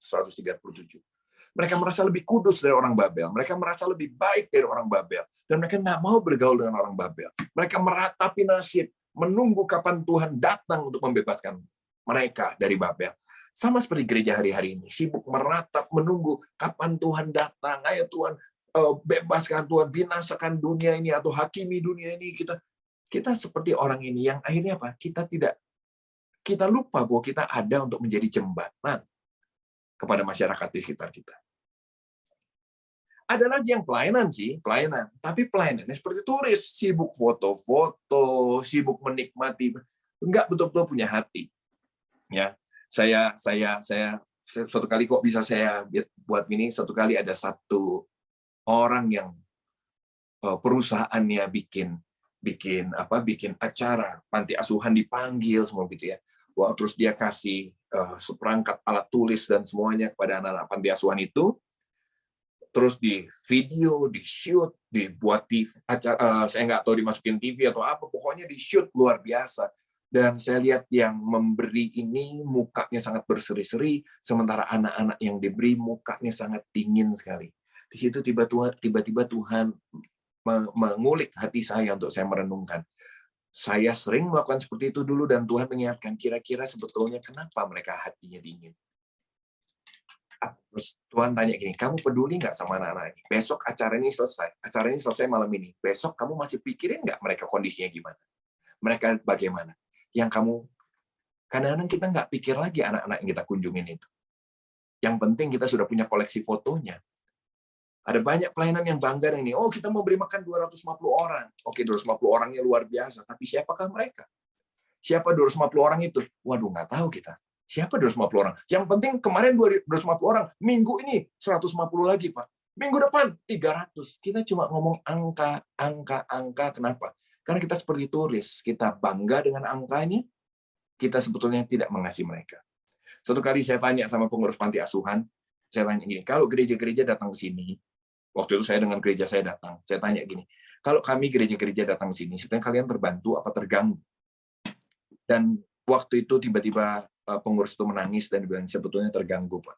Mereka merasa lebih kudus dari orang Babel, mereka merasa lebih baik dari orang Babel, dan mereka nggak mau bergaul dengan orang Babel. Mereka meratapi nasib, menunggu kapan Tuhan datang untuk membebaskan mereka dari Babel. Sama seperti gereja hari-hari ini, sibuk meratap, menunggu kapan Tuhan datang. Ayo Tuhan, bebaskan Tuhan, binasakan dunia ini atau hakimi dunia ini. Kita seperti orang ini yang akhirnya apa? Kita lupa bahwa kita ada untuk menjadi jembatan kepada masyarakat di sekitar kita. Ada lagi yang pelayanan, tapi pelayanannya seperti turis, sibuk foto-foto, sibuk menikmati, enggak betul-betul punya hati. Ya, saya suatu kali kok bisa saya buat ini, suatu kali ada satu orang yang perusahaannya bikin acara panti asuhan, dipanggil semua gitu ya. Wah, terus dia kasih seperangkat alat tulis dan semuanya kepada anak-anak panti asuhan itu. Terus di video, di shoot, dibuat TV acara, saya nggak tahu dimasukin TV atau apa, pokoknya di shoot luar biasa. Dan saya lihat yang memberi ini mukanya sangat berseri-seri, sementara anak-anak yang diberi mukanya sangat dingin sekali. Di situ tiba-tiba Tuhan mengulik hati saya untuk saya merenungkan. Saya sering melakukan seperti itu dulu, dan Tuhan mengingatkan, kira-kira sebetulnya kenapa mereka hatinya dingin. Terus Tuhan tanya gini, kamu peduli nggak sama anak-anak ini? Besok acara ini selesai malam ini. Besok kamu masih pikirin nggak mereka kondisinya gimana? Mereka bagaimana? Yang kamu, kadang-kadang kita nggak pikir lagi anak-anak yang kita kunjungin itu. Yang penting kita sudah punya koleksi fotonya. Ada banyak pelayanan yang bangga dengan ini. Oh, kita mau beri makan 250 orang. Oke, 250 orangnya luar biasa. Tapi siapakah mereka? Siapa 250 orang itu? Waduh, nggak tahu kita. Siapa 250 orang? Yang penting kemarin 250 orang, minggu ini 150 lagi, Pak. Minggu depan 300. Kita cuma ngomong angka, angka, angka. Kenapa? Karena kita seperti turis, kita bangga dengan angkanya, kita sebetulnya tidak mengasihi mereka. Suatu kali saya tanya sama pengurus panti asuhan, saya tanya gini, kalau gereja-gereja datang ke sini, waktu itu saya dengan gereja saya datang, saya tanya gini, kalau kami gereja-gereja datang ke sini, sebenarnya kalian terbantu apa terganggu? Dan waktu itu tiba-tiba pengurus itu menangis dan bilang sebetulnya terganggu, Pak.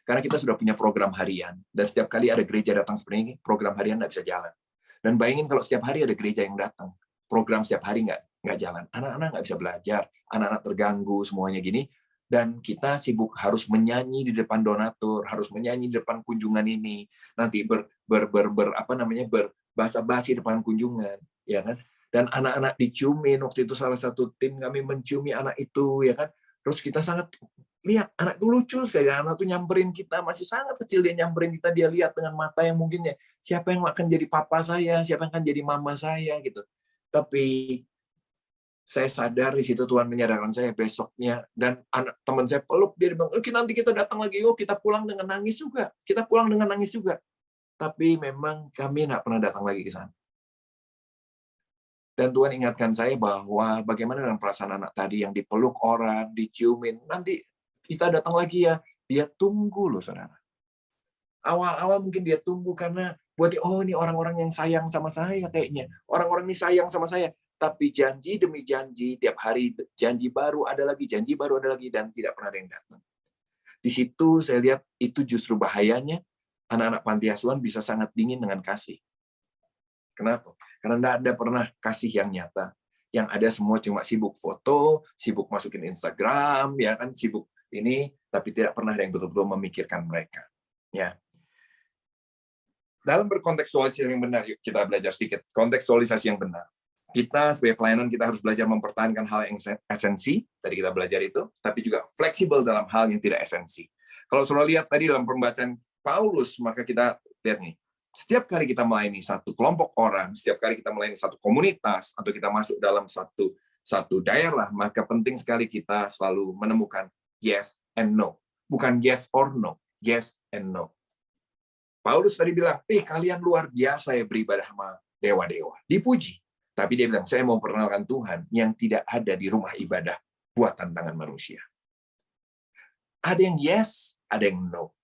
Karena kita sudah punya program harian, dan setiap kali ada gereja datang seperti ini, program harian nggak bisa jalan. Dan bayangin kalau setiap hari ada gereja yang datang, program setiap hari nggak jalan. Anak-anak nggak bisa belajar, anak-anak terganggu, semuanya gini. Dan kita sibuk harus menyanyi di depan donatur, harus menyanyi di depan kunjungan ini, nanti berbahasa-basi depan kunjungan, ya kan? Dan anak-anak diciumin, waktu itu salah satu tim kami menciumi anak itu, ya kan? Terus kita sangat lihat anak itu lucu sekali, anak itu nyamperin kita, masih sangat kecil dia nyamperin kita, dia lihat dengan mata yang mungkin ya siapa yang akan jadi papa saya, siapa yang akan jadi mama saya gitu. Tapi saya sadar di situ Tuhan menyadarkan saya besoknya, dan anak teman saya peluk dia bilang, "Oke, nanti kita datang lagi, yuk kita pulang dengan nangis juga." Kita pulang dengan nangis juga. Tapi memang kami nggak pernah datang lagi ke sana. Dan Tuhan ingatkan saya bahwa bagaimana dengan perasaan anak tadi yang dipeluk orang, diciumin, nanti kita datang lagi ya, dia tunggu loh saudara. Awal-awal mungkin dia tunggu karena buat oh ini orang-orang yang sayang sama saya kayaknya. Orang-orang ini sayang sama saya. Tapi janji demi janji, tiap hari janji baru ada lagi, janji baru ada lagi, dan tidak pernah ada yang datang. Di situ saya lihat itu justru bahayanya anak-anak panti asuhan bisa sangat dingin dengan kasih. Kenapa? Karena tidak ada pernah kasih yang nyata. Yang ada semua cuma sibuk foto, sibuk masukin Instagram, ya kan, sibuk ini, tapi tidak pernah ada yang betul-betul memikirkan mereka. Ya. Dalam berkontekstualisasi yang benar, yuk kita belajar sedikit kontekstualisasi yang benar. Kita sebagai pelayanan kita harus belajar mempertahankan hal yang esensi, tadi kita belajar itu, tapi juga fleksibel dalam hal yang tidak esensi. Kalau saudara lihat tadi dalam pembacaan Paulus, maka kita lihat nih, setiap kali kita melayani satu kelompok orang, setiap kali kita melayani satu komunitas, atau kita masuk dalam satu daerah, maka penting sekali kita selalu menemukan yes and no. Bukan yes or no, yes and no. Paulus tadi bilang, kalian luar biasa ya beribadah sama dewa-dewa. Dipuji. Tapi dia bilang, saya mau perkenalkan Tuhan yang tidak ada di rumah ibadah buatan tangan manusia. Ada yang yes, ada yang no.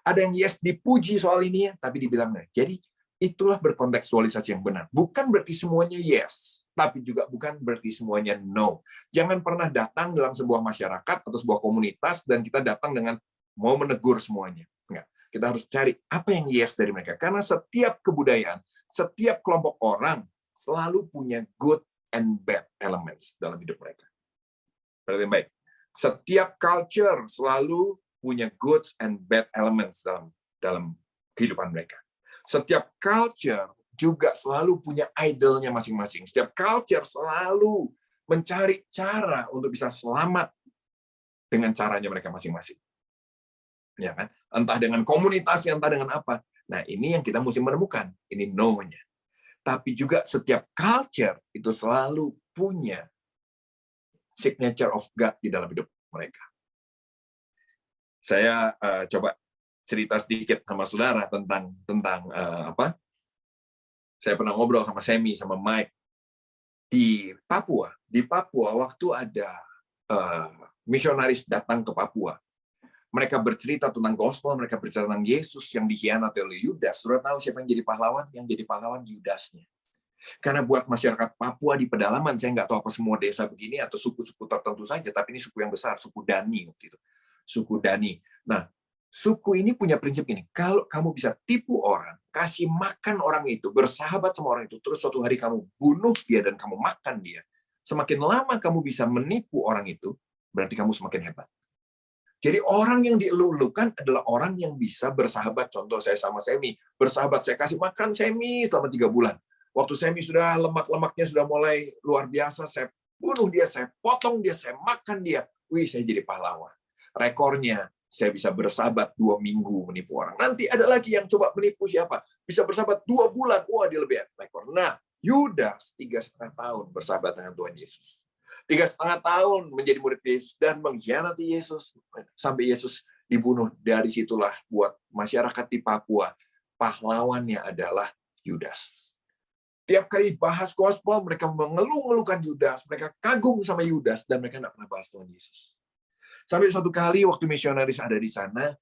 Ada yang yes dipuji soal ini, tapi dibilang no. Jadi itulah berkontekstualisasi yang benar. Bukan berarti semuanya yes, tapi juga bukan berarti semuanya no. Jangan pernah datang dalam sebuah masyarakat atau sebuah komunitas dan kita datang dengan mau menegur semuanya. Enggak. Kita harus cari apa yang yes dari mereka. Karena setiap kebudayaan, setiap kelompok orang selalu punya good and bad elements dalam hidup mereka. Berarti baik. Setiap culture selalu punya good and bad elements dalam kehidupan mereka. Setiap culture juga selalu punya idolnya masing-masing. Setiap culture selalu mencari cara untuk bisa selamat dengan caranya mereka masing-masing. Ya kan? Entah dengan komunitas, entah dengan apa. Nah, ini yang kita mesti menemukan. Ini no-nya. Tapi juga setiap culture itu selalu punya signature of God di dalam hidup mereka. Saya coba cerita sedikit sama saudara tentang apa? Saya pernah ngobrol sama Semi, sama Mike di Papua. Di Papua waktu ada misionaris datang ke Papua. Mereka bercerita tentang gospel, mereka bercerita tentang Yesus yang dikhianati oleh Yudas. Sudah tahu siapa yang jadi pahlawan? Yang jadi pahlawan Yudasnya. Karena buat masyarakat Papua di pedalaman, saya nggak tahu apa semua desa begini atau suku-suku tertentu saja, tapi ini suku yang besar, suku Dani waktu itu. Suku Dani. Nah, suku ini punya prinsip ini, kalau kamu bisa tipu orang, kasih makan orang itu, bersahabat sama orang itu, terus suatu hari kamu bunuh dia dan kamu makan dia, semakin lama kamu bisa menipu orang itu, berarti kamu semakin hebat. Jadi orang yang dielulukan adalah orang yang bisa bersahabat. Contoh saya sama Semi, bersahabat, saya kasih makan Semi selama 3 bulan. Waktu Semi sudah lemak-lemaknya sudah mulai luar biasa, saya bunuh dia, saya potong dia, saya makan dia. Wih, saya jadi pahlawan. Rekornya, saya bisa bersahabat 2 minggu menipu orang. Nanti ada lagi yang coba menipu siapa? Bisa bersahabat 2 bulan, wah dia lebih rekor. Nah, Yudas 3,5 tahun bersahabat dengan Tuhan Yesus. 3,5 tahun menjadi murid Yesus dan mengkhianati Yesus sampai Yesus dibunuh. Dari situlah buat masyarakat di Papua pahlawannya adalah Yudas. Tiap kali bahas gospel, mereka mengeluh-ngeluhkan Yudas, mereka kagum sama Yudas, dan mereka tidak pernah bahas Tuhan Yesus. Sampai suatu kali waktu misionaris ada di sana,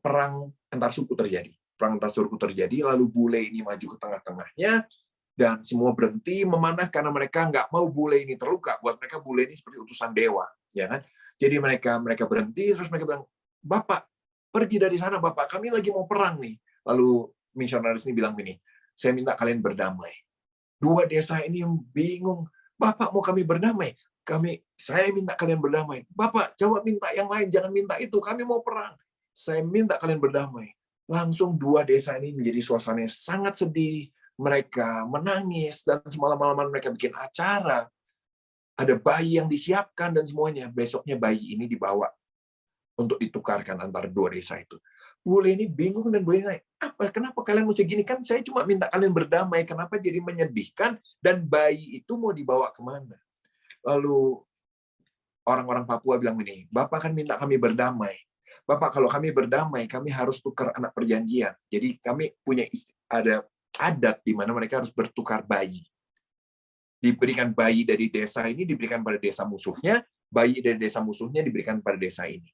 perang antar suku terjadi. Perang antar suku terjadi, lalu bule ini maju ke tengah-tengahnya, dan semua berhenti memanah karena mereka nggak mau bule ini terluka. Buat mereka bule ini seperti utusan dewa, ya kan? Jadi mereka berhenti, terus mereka bilang, Bapak, pergi dari sana, Bapak. Kami lagi mau perang nih. Lalu misionaris ini bilang gini, saya minta kalian berdamai. Dua desa ini bingung, Bapak mau kami berdamai? Saya minta kalian berdamai. Bapak, coba minta yang lain, jangan minta itu. Kami mau perang. Saya minta kalian berdamai. Langsung dua desa ini menjadi suasana yang sangat sedih. Mereka menangis, dan semalam-malaman mereka bikin acara. Ada bayi yang disiapkan dan semuanya. Besoknya bayi ini dibawa untuk ditukarkan antara dua desa itu. Bule ini bingung dan bule naik. Kenapa kalian mesti gini? Kan saya cuma minta kalian berdamai. Kenapa jadi menyedihkan? Dan bayi itu mau dibawa kemana? Lalu orang-orang Papua bilang begini, Bapak kan minta kami berdamai. Bapak, kalau kami berdamai, kami harus tukar anak perjanjian. Jadi kami punya ada adat di mana mereka harus bertukar bayi. Diberikan bayi dari desa ini, diberikan pada desa musuhnya, bayi dari desa musuhnya diberikan pada desa ini.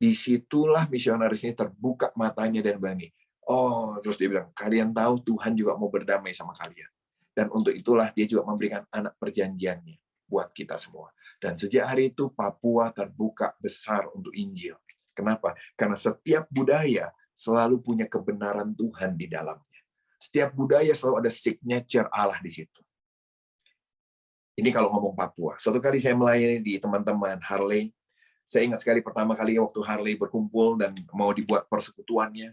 Disitulah misionaris ini terbuka matanya dan bilang, oh, terus dia bilang, kalian tahu Tuhan juga mau berdamai sama kalian. Dan untuk itulah dia juga memberikan anak perjanjiannya buat kita semua. Dan sejak hari itu Papua terbuka besar untuk Injil. Kenapa? Karena setiap budaya selalu punya kebenaran Tuhan di dalamnya. Setiap budaya selalu ada signature Allah di situ. Ini kalau ngomong Papua. Suatu kali saya melayani di teman-teman Harley. Saya ingat sekali pertama kali waktu Harley berkumpul dan mau dibuat persekutuannya,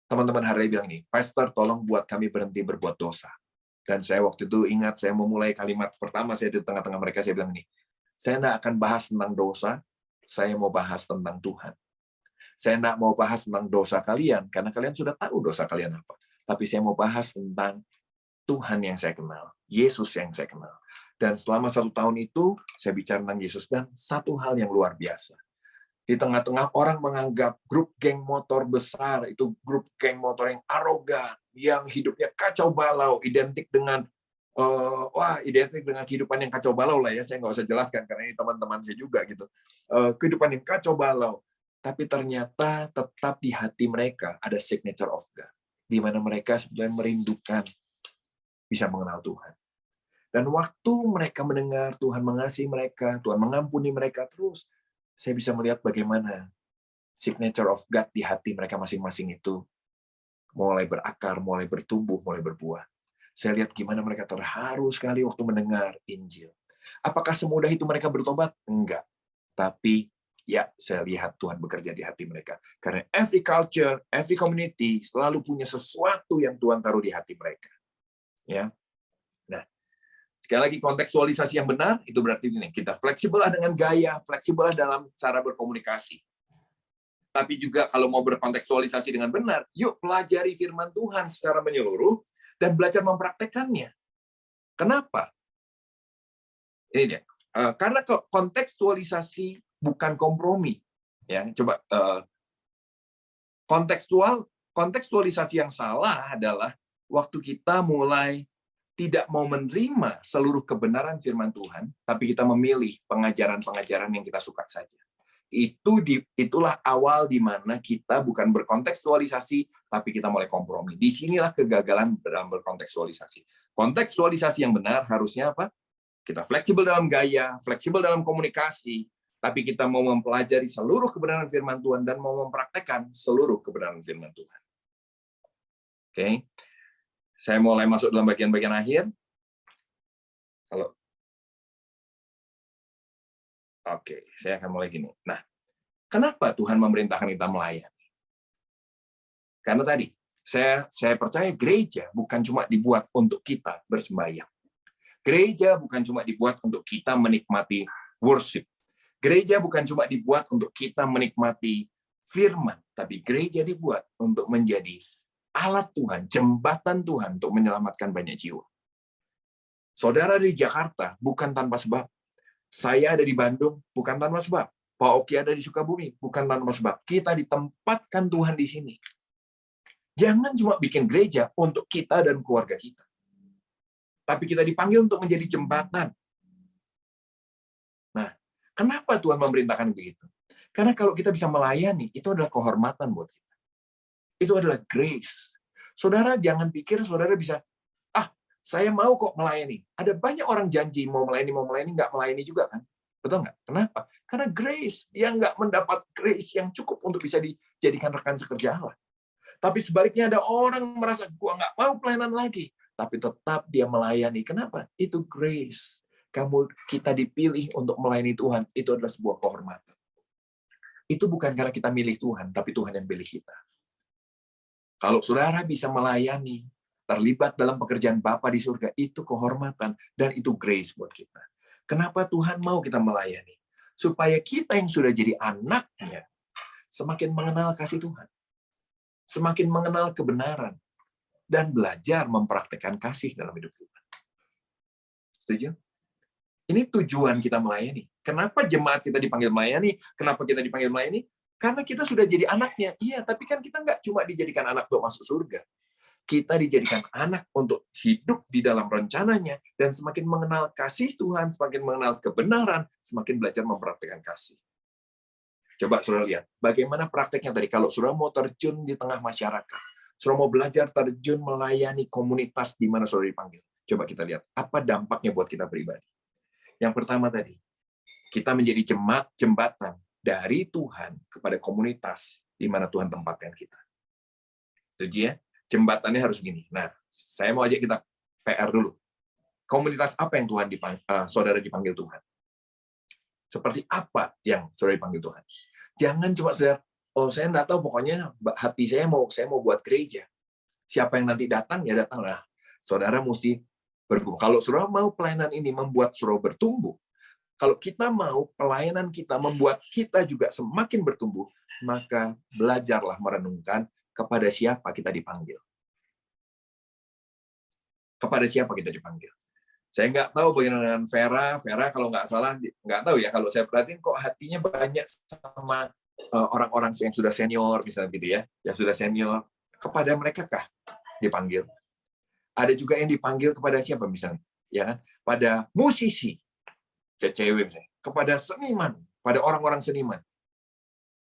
teman-teman Harley bilang ini, Pastor, tolong buat kami berhenti berbuat dosa. Dan saya waktu itu ingat, saya memulai kalimat pertama saya di tengah-tengah mereka, saya bilang ini, saya tidak akan bahas tentang dosa, saya mau bahas tentang Tuhan. Saya tidak mau bahas tentang dosa kalian, karena kalian sudah tahu dosa kalian apa. Tapi saya mau bahas tentang Tuhan yang saya kenal, Yesus yang saya kenal. Dan selama 1 tahun itu, saya bicara tentang Yesus. Dan satu hal yang luar biasa. Di tengah-tengah orang menganggap grup geng motor besar, itu grup geng motor yang arogan, yang hidupnya kacau balau, identik dengan kehidupan yang kacau balau lah ya. Saya nggak usah jelaskan, karena ini teman-teman saya juga gitu. Kehidupan yang kacau balau. Tapi ternyata tetap di hati mereka ada signature of God. Di mana mereka sebenarnya merindukan bisa mengenal Tuhan. Dan waktu mereka mendengar Tuhan mengasihi mereka, Tuhan mengampuni mereka terus, saya bisa melihat bagaimana signature of God di hati mereka masing-masing itu mulai berakar, mulai bertumbuh, mulai berbuah. Saya lihat gimana mereka terharu sekali waktu mendengar Injil. Apakah semudah itu mereka bertobat? Enggak. Tapi ya, saya lihat Tuhan bekerja di hati mereka. Karena every culture, every community selalu punya sesuatu yang Tuhan taruh di hati mereka. Ya. Nah, sekali lagi, kontekstualisasi yang benar, itu berarti ini, kita fleksibel lah dengan gaya, fleksibel lah dalam cara berkomunikasi. Tapi juga kalau mau berkontekstualisasi dengan benar, yuk pelajari firman Tuhan secara menyeluruh, dan belajar mempraktekannya. Kenapa? Ini dia. Karena kontekstualisasi bukan kompromi. Ya, coba kontekstualisasi yang salah adalah waktu kita mulai tidak mau menerima seluruh kebenaran firman Tuhan, tapi kita memilih pengajaran-pengajaran yang kita suka saja. Itulah awal di mana kita bukan berkontekstualisasi, tapi kita mulai kompromi. Disinilah kegagalan dalam berkontekstualisasi. Kontekstualisasi yang benar harusnya apa? Kita fleksibel dalam gaya, fleksibel dalam komunikasi, tapi kita mau mempelajari seluruh kebenaran firman Tuhan dan mau mempraktekkan seluruh kebenaran firman Tuhan. Oke. Saya mulai masuk dalam bagian-bagian akhir. Oke, saya akan mulai gini. Nah, kenapa Tuhan memerintahkan kita melayani? Karena tadi, saya percaya gereja bukan cuma dibuat untuk kita bersembahyang. Gereja bukan cuma dibuat untuk kita menikmati worship. Gereja bukan cuma dibuat untuk kita menikmati firman, tapi gereja dibuat untuk menjadi alat Tuhan, jembatan Tuhan untuk menyelamatkan banyak jiwa. Saudara di Jakarta bukan tanpa sebab. Saya ada di Bandung bukan tanpa sebab. Pak Oki ada di Sukabumi bukan tanpa sebab. Kita ditempatkan Tuhan di sini. Jangan cuma bikin gereja untuk kita dan keluarga kita. Tapi kita dipanggil untuk menjadi jembatan. Nah, kenapa Tuhan memerintahkan begitu? Karena kalau kita bisa melayani, itu adalah kehormatan buat kita. Itu adalah grace. Saudara jangan pikir saudara bisa, saya mau kok melayani. Ada banyak orang janji mau melayani, nggak melayani juga kan? Betul nggak? Kenapa? Karena grace, yang nggak mendapat grace yang cukup untuk bisa dijadikan rekan sekerja Allah. Tapi sebaliknya ada orang merasa, gua nggak mau pelayanan lagi. Tapi tetap dia melayani. Kenapa? Itu grace. Kita dipilih untuk melayani Tuhan. Itu adalah sebuah kehormatan. Itu bukan karena kita milih Tuhan, tapi Tuhan yang pilih kita. Kalau saudara bisa melayani, terlibat dalam pekerjaan Bapa di surga, itu kehormatan dan itu grace buat kita. Kenapa Tuhan mau kita melayani? Supaya kita yang sudah jadi anaknya semakin mengenal kasih Tuhan, semakin mengenal kebenaran, dan belajar mempraktekkan kasih dalam hidup kita. Setuju? Ini tujuan kita melayani. Kenapa jemaat kita dipanggil melayani? Kenapa kita dipanggil melayani? Karena kita sudah jadi anaknya. Iya, tapi kan kita nggak cuma dijadikan anak untuk masuk surga. Kita dijadikan anak untuk hidup di dalam rencananya, dan semakin mengenal kasih Tuhan, semakin mengenal kebenaran, semakin belajar mempraktikkan kasih. Coba saudara lihat, bagaimana prakteknya tadi. Kalau saudara mau terjun di tengah masyarakat, saudara mau belajar terjun melayani komunitas di mana saudara dipanggil. Coba kita lihat, apa dampaknya buat kita pribadi. Yang pertama tadi, kita menjadi jembatan dari Tuhan kepada komunitas di mana Tuhan tempatkan kita. Setuju ya? Jembatannya harus begini. Nah, saya mau ajak kita PR dulu. Komunitas apa yang saudara dipanggil Tuhan? Seperti apa yang saudara dipanggil Tuhan? Jangan cuma saudara, saya nggak tahu, pokoknya hati saya mau buat gereja. Siapa yang nanti datang, ya datanglah. Saudara mesti bergumul. Kalau saudara mau pelayanan ini membuat saudara bertumbuh, kalau kita mau pelayanan kita membuat kita juga semakin bertumbuh, maka belajarlah merenungkan kepada siapa kita dipanggil. Kepada siapa kita dipanggil. Saya nggak tahu bagaimana dengan Vera. Vera kalau nggak salah, nggak tahu ya, kalau saya perhatiin kok hatinya banyak sama orang-orang yang sudah senior, misalnya gitu ya, yang sudah senior. Kepada mereka kah dipanggil? Ada juga yang dipanggil kepada siapa misalnya? Ya kan? Pada musisi, cewek misalnya. Kepada seniman, pada orang-orang seniman.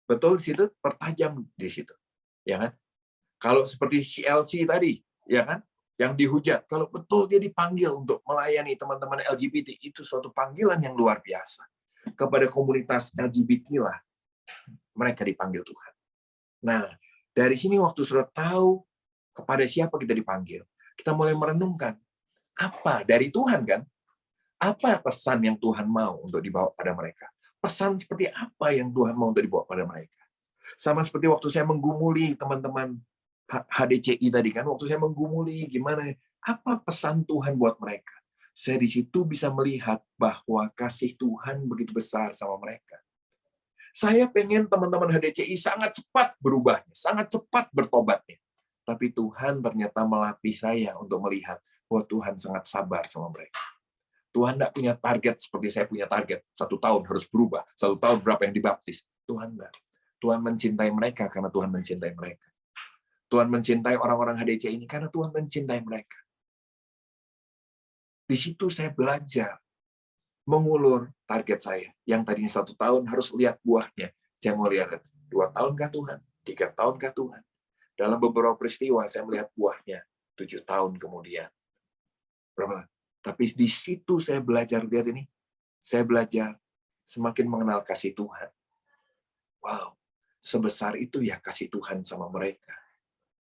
Betul di situ, pertajam di situ. Ya kan? Kalau seperti CLC tadi, ya kan? Yang dihujat, kalau betul dia dipanggil untuk melayani teman-teman LGBT, itu suatu panggilan yang luar biasa. Kepada komunitas LGBT lah, mereka dipanggil Tuhan. Nah, dari sini waktu sudah tahu kepada siapa kita dipanggil, kita mulai merenungkan, apa dari Tuhan kan? Apa pesan yang Tuhan mau untuk dibawa pada mereka? Pesan seperti apa yang Tuhan mau untuk dibawa pada mereka? Sama seperti waktu saya menggumuli teman-teman HDCI tadi kan, waktu saya menggumuli gimana, apa pesan Tuhan buat mereka. Saya di situ bisa melihat bahwa kasih Tuhan begitu besar sama mereka. Saya pengen teman-teman HDCI sangat cepat berubahnya, sangat cepat bertobatnya. Tapi Tuhan ternyata melatih saya untuk melihat bahwa Tuhan sangat sabar sama mereka. Tuhan tidak punya target seperti saya punya target. 1 tahun harus berubah. 1 tahun berapa yang dibaptis. Tuhan tidak. Tuhan mencintai mereka karena Tuhan mencintai mereka. Tuhan mencintai orang-orang HDC ini karena Tuhan mencintai mereka. Di situ saya belajar mengulur target saya. Yang tadinya 1 tahun harus lihat buahnya. Saya mau lihat 2 tahunkah Tuhan? 3 tahunkah Tuhan? Dalam beberapa peristiwa saya melihat buahnya 7 tahun kemudian. Berapa? Tapi di situ saya belajar, lihat ini. Saya belajar semakin mengenal kasih Tuhan. Wow, sebesar itu ya kasih Tuhan sama mereka.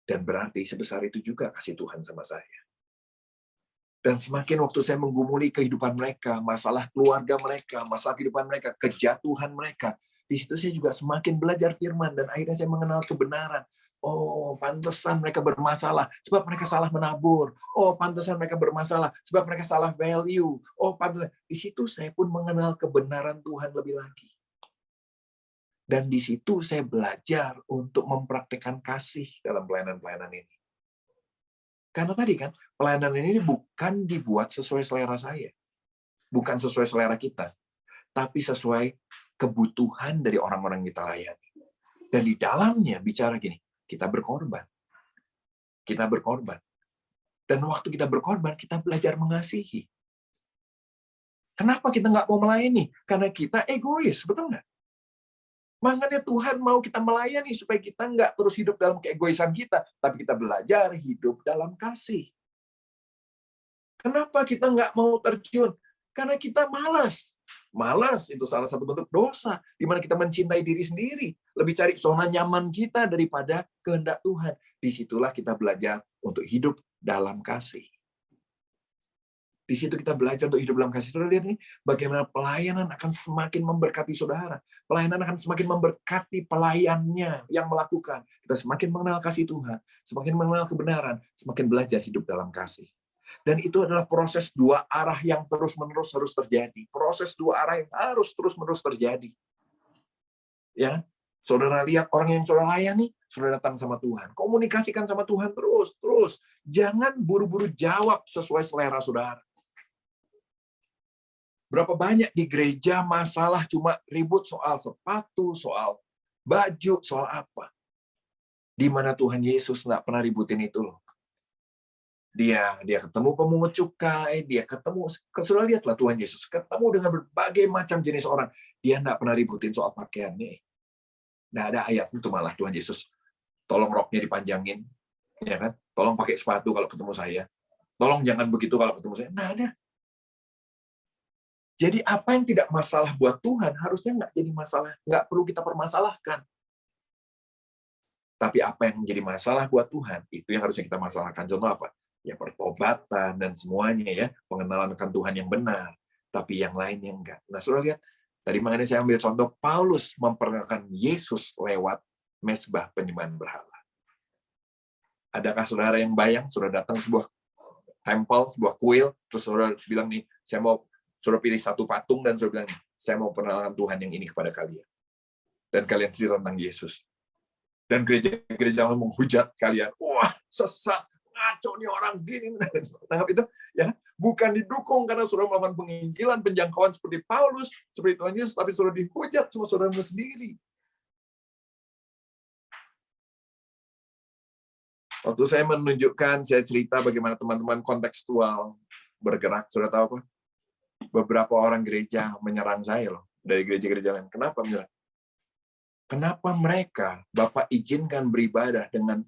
Dan berarti sebesar itu juga kasih Tuhan sama saya. Dan semakin waktu saya menggumuli kehidupan mereka, masalah keluarga mereka, masalah kehidupan mereka, kejatuhan mereka, di situ saya juga semakin belajar firman, dan akhirnya saya mengenal kebenaran. Oh, pantesan mereka bermasalah sebab mereka salah menabur. Oh, pantesan mereka bermasalah sebab mereka salah value. Oh, pantesan. Di situ saya pun mengenal kebenaran Tuhan lebih lagi. Dan di situ saya belajar untuk mempraktikkan kasih dalam pelayanan-pelayanan ini. Karena tadi kan, pelayanan ini bukan dibuat sesuai selera saya. Bukan sesuai selera kita. Tapi sesuai kebutuhan dari orang-orang yang kita layani. Dan di dalamnya bicara gini, kita berkorban. kita berkorban. Dan waktu kita berkorban, kita belajar mengasihi. Kenapa kita nggak mau melayani? Karena kita egois, betul nggak? Makanya Tuhan mau kita melayani supaya kita nggak terus hidup dalam keegoisan kita, tapi kita belajar hidup dalam kasih. Kenapa kita nggak mau terjun? Karena kita malas. Malas itu salah satu bentuk dosa, di mana kita mencintai diri sendiri, lebih cari zona nyaman kita daripada kehendak Tuhan. Disitulah kita belajar untuk hidup dalam kasih. Di situ kita belajar untuk hidup dalam kasih. Saudara lihat nih, bagaimana pelayanan akan semakin memberkati saudara. Pelayanan akan semakin memberkati pelayannya yang melakukan. Kita semakin mengenal kasih Tuhan, semakin mengenal kebenaran, semakin belajar hidup dalam kasih. Dan itu adalah proses dua arah yang terus-menerus harus terjadi. Proses dua arah yang harus terus-menerus terjadi. Ya, saudara lihat orang yang saudara layani, saudara datang sama Tuhan. Komunikasikan sama Tuhan terus. Jangan buru-buru jawab sesuai selera saudara. Berapa banyak di gereja masalah cuma ribut soal sepatu, soal baju, soal apa. Di mana Tuhan Yesus nggak pernah ributin itu loh. Dia ketemu pemungut cukai, dia ketemu, saudara lihatlah Tuhan Yesus ketemu dengan berbagai macam jenis orang. Dia nggak pernah ributin soal pakaiannya. Nggak ada ayat itu malah Tuhan Yesus. Tolong roknya dipanjangin, ya kan? Tolong pakai sepatu kalau ketemu saya. Tolong jangan begitu kalau ketemu saya. Nggak ada. Jadi apa yang tidak masalah buat Tuhan harusnya nggak jadi masalah, nggak perlu kita permasalahkan. Tapi apa yang menjadi masalah buat Tuhan itu yang harusnya kita masalahkan. Contoh apa? Ya pertobatan dan semuanya ya, pengenalan akan Tuhan yang benar. Tapi yang lainnya enggak. Nah, saudara lihat, tadi makanya saya ambil contoh Paulus memperkenalkan Yesus lewat mesbah penyembahan berhala. Adakah saudara yang bayang, saudara datang sebuah temple, sebuah kuil, terus saudara bilang nih, saudara pilih satu patung dan saudara bilang nih, saya mau perkenalkan Tuhan yang ini kepada kalian. Dan kalian cerita tentang Yesus. Dan gereja-gereja menghujat kalian. Wah, sesat. Ngaco nih orang gini. Tanggap itu ya, bukan didukung karena saudara melakukan penginjilan, penjangkauan seperti Paulus, seperti Tuhan Yesus, tapi saudara dihujat sama saudara sendiri. Waktu saya menunjukkan, saya cerita bagaimana teman-teman kontekstual bergerak, saudara tahu apa? Beberapa orang gereja menyerang saya loh, dari gereja-gereja lain. Kenapa menyerang? Kenapa mereka, Bapak izinkan beribadah dengan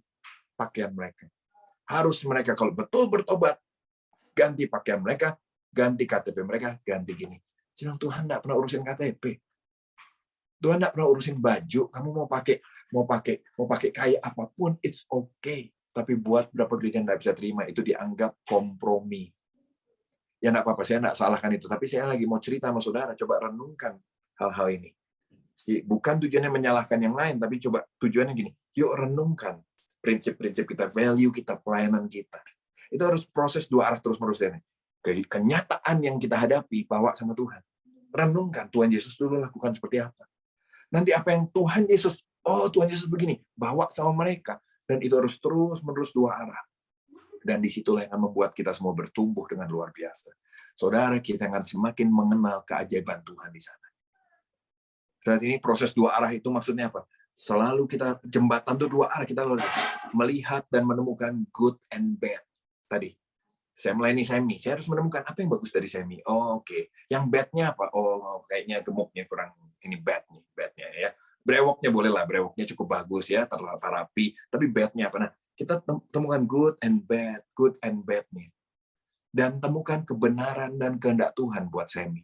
pakaian mereka? Harus mereka kalau betul bertobat, ganti pakaian mereka, ganti KTP mereka, ganti gini. Saya bilang, Tuhan nggak pernah urusin KTP. Tuhan nggak pernah urusin baju. Kamu mau pakai kayak apapun, it's okay. Tapi buat berapa gereja nggak bisa terima, itu dianggap kompromi. Ya nggak apa-apa, saya nggak salahkan itu. Tapi saya lagi mau cerita sama saudara, coba renungkan hal-hal ini. Bukan tujuannya menyalahkan yang lain, tapi coba tujuannya gini, yuk renungkan prinsip-prinsip kita, value kita, pelayanan kita. Itu harus proses dua arah terus-menerus. Kenyataan yang kita hadapi, bawa sama Tuhan. Renungkan, Tuhan Yesus dulu lakukan seperti apa. Nanti apa yang Tuhan Yesus begini, bawa sama mereka. Dan itu harus terus-menerus dua arah. Dan disitulah yang akan membuat kita semua bertumbuh dengan luar biasa. Saudara, kita akan semakin mengenal keajaiban Tuhan di sana. Saat ini proses dua arah itu maksudnya apa? Selalu kita jembatan itu dua arah, kita melihat dan menemukan good and bad. Tadi saya melayani semi, saya harus menemukan apa yang bagus dari semi. Oh, oke. Yang badnya apa? Oh, kayaknya gemuknya kurang, ini badnya ya. Brewoknya boleh lah, brewoknya cukup bagus ya, terapi. Tapi badnya apa? Nah, kita temukan good and badnya. Dan temukan kebenaran dan kehendak Tuhan buat semi.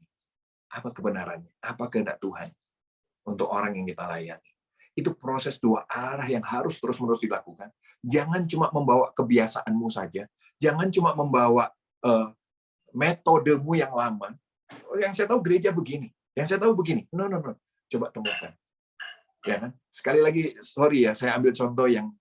Apa kebenarannya? Apa kehendak Tuhan untuk orang yang kita layani? Itu proses dua arah yang harus terus-menerus dilakukan. Jangan cuma membawa kebiasaanmu saja. Jangan cuma membawa metodemu yang lama. Yang saya tahu gereja begini. Yang saya tahu begini. No. Coba temukan. Ya kan? Sekali lagi, sorry ya, saya ambil contoh yang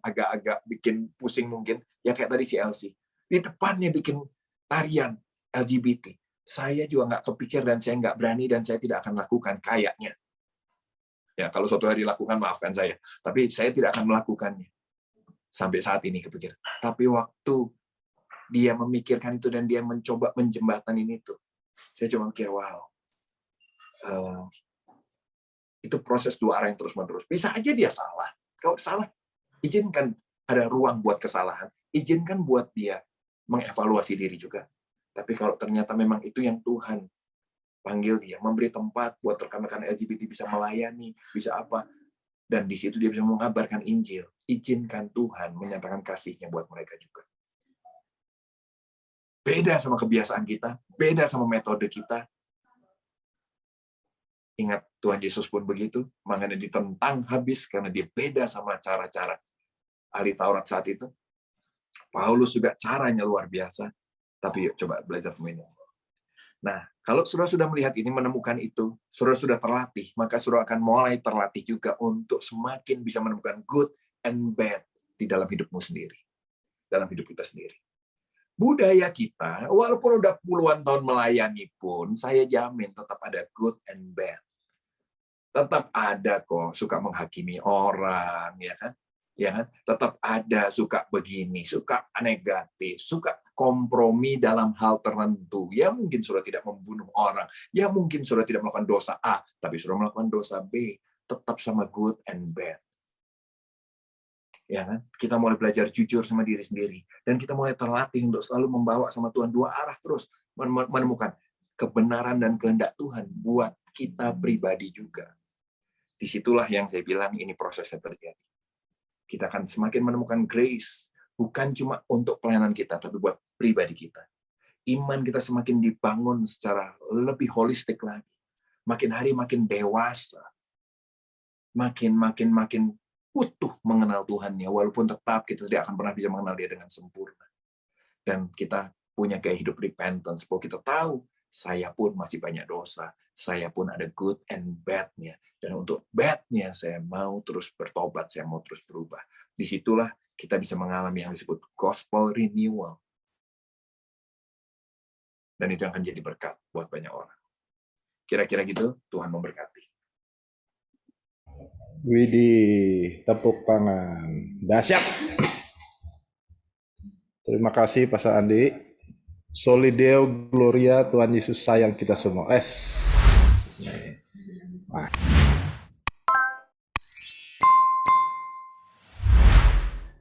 agak-agak bikin pusing mungkin. Ya kayak tadi si Elsie. Di depannya bikin tarian LGBT. Saya juga nggak kepikir dan saya nggak berani dan saya tidak akan lakukan kayaknya. Ya, kalau suatu hari lakukan, maafkan saya. Tapi saya tidak akan melakukannya. Sampai saat ini kepikir. Tapi waktu dia memikirkan itu dan dia mencoba menjembatanin itu, saya cuma mikir, wow. Itu proses dua arah yang terus-menerus. Bisa aja dia salah. Kalau salah, izinkan ada ruang buat kesalahan, izinkan buat dia mengevaluasi diri juga. Tapi kalau ternyata memang itu yang Tuhan panggil dia, memberi tempat buat rekan-rekan LGBT bisa melayani, bisa apa, dan di situ dia bisa mengabarkan Injil, izinkan Tuhan menyatakan kasih-Nya buat mereka juga. Beda sama kebiasaan kita, beda sama metode kita. Ingat, Tuhan Yesus pun begitu, makanya ditentang habis karena dia beda sama cara-cara ahli Taurat saat itu. Paulus juga caranya luar biasa, tapi yuk coba belajar temuin. Nah, kalau saudara sudah melihat ini, menemukan itu, saudara sudah terlatih, maka saudara akan mulai terlatih juga untuk semakin bisa menemukan good and bad di dalam hidupmu sendiri, dalam hidup kita sendiri. Budaya kita, walaupun udah puluhan tahun melayani pun, saya jamin tetap ada good and bad. Tetap ada kok suka menghakimi orang, ya kan? Ya kan? Tetap ada suka begini, suka negatif, suka kompromi dalam hal tertentu. Ya mungkin saudara tidak membunuh orang, ya mungkin saudara tidak melakukan dosa A, tapi saudara melakukan dosa B. Tetap sama good and bad. Ya kan? Kita mulai belajar jujur sama diri sendiri, dan kita mulai terlatih untuk selalu membawa sama Tuhan dua arah terus, menemukan kebenaran dan kehendak Tuhan buat kita pribadi juga. Disitulah yang saya bilang ini prosesnya terjadi. Kita akan semakin menemukan grace, bukan cuma untuk pelayanan kita, tapi buat pribadi kita. Iman kita semakin dibangun secara lebih holistik lagi. Makin hari makin dewasa. Makin utuh mengenal Tuhannya, walaupun tetap kita tidak akan pernah bisa mengenal Dia dengan sempurna. Dan kita punya gaya hidup repentance, bahwa kita tahu, saya pun masih banyak dosa, saya pun ada good and bad-nya. Dan untuk bad-nya, saya mau terus bertobat, saya mau terus berubah. Disitulah kita bisa mengalami yang disebut gospel renewal. Dan itu akan jadi berkat buat banyak orang. Kira-kira gitu, Tuhan memberkati. Widih, tepuk tangan. Dahsyat. Terima kasih Pastor Andi. Soli Deo Gloria, Tuhan Yesus sayang kita semua.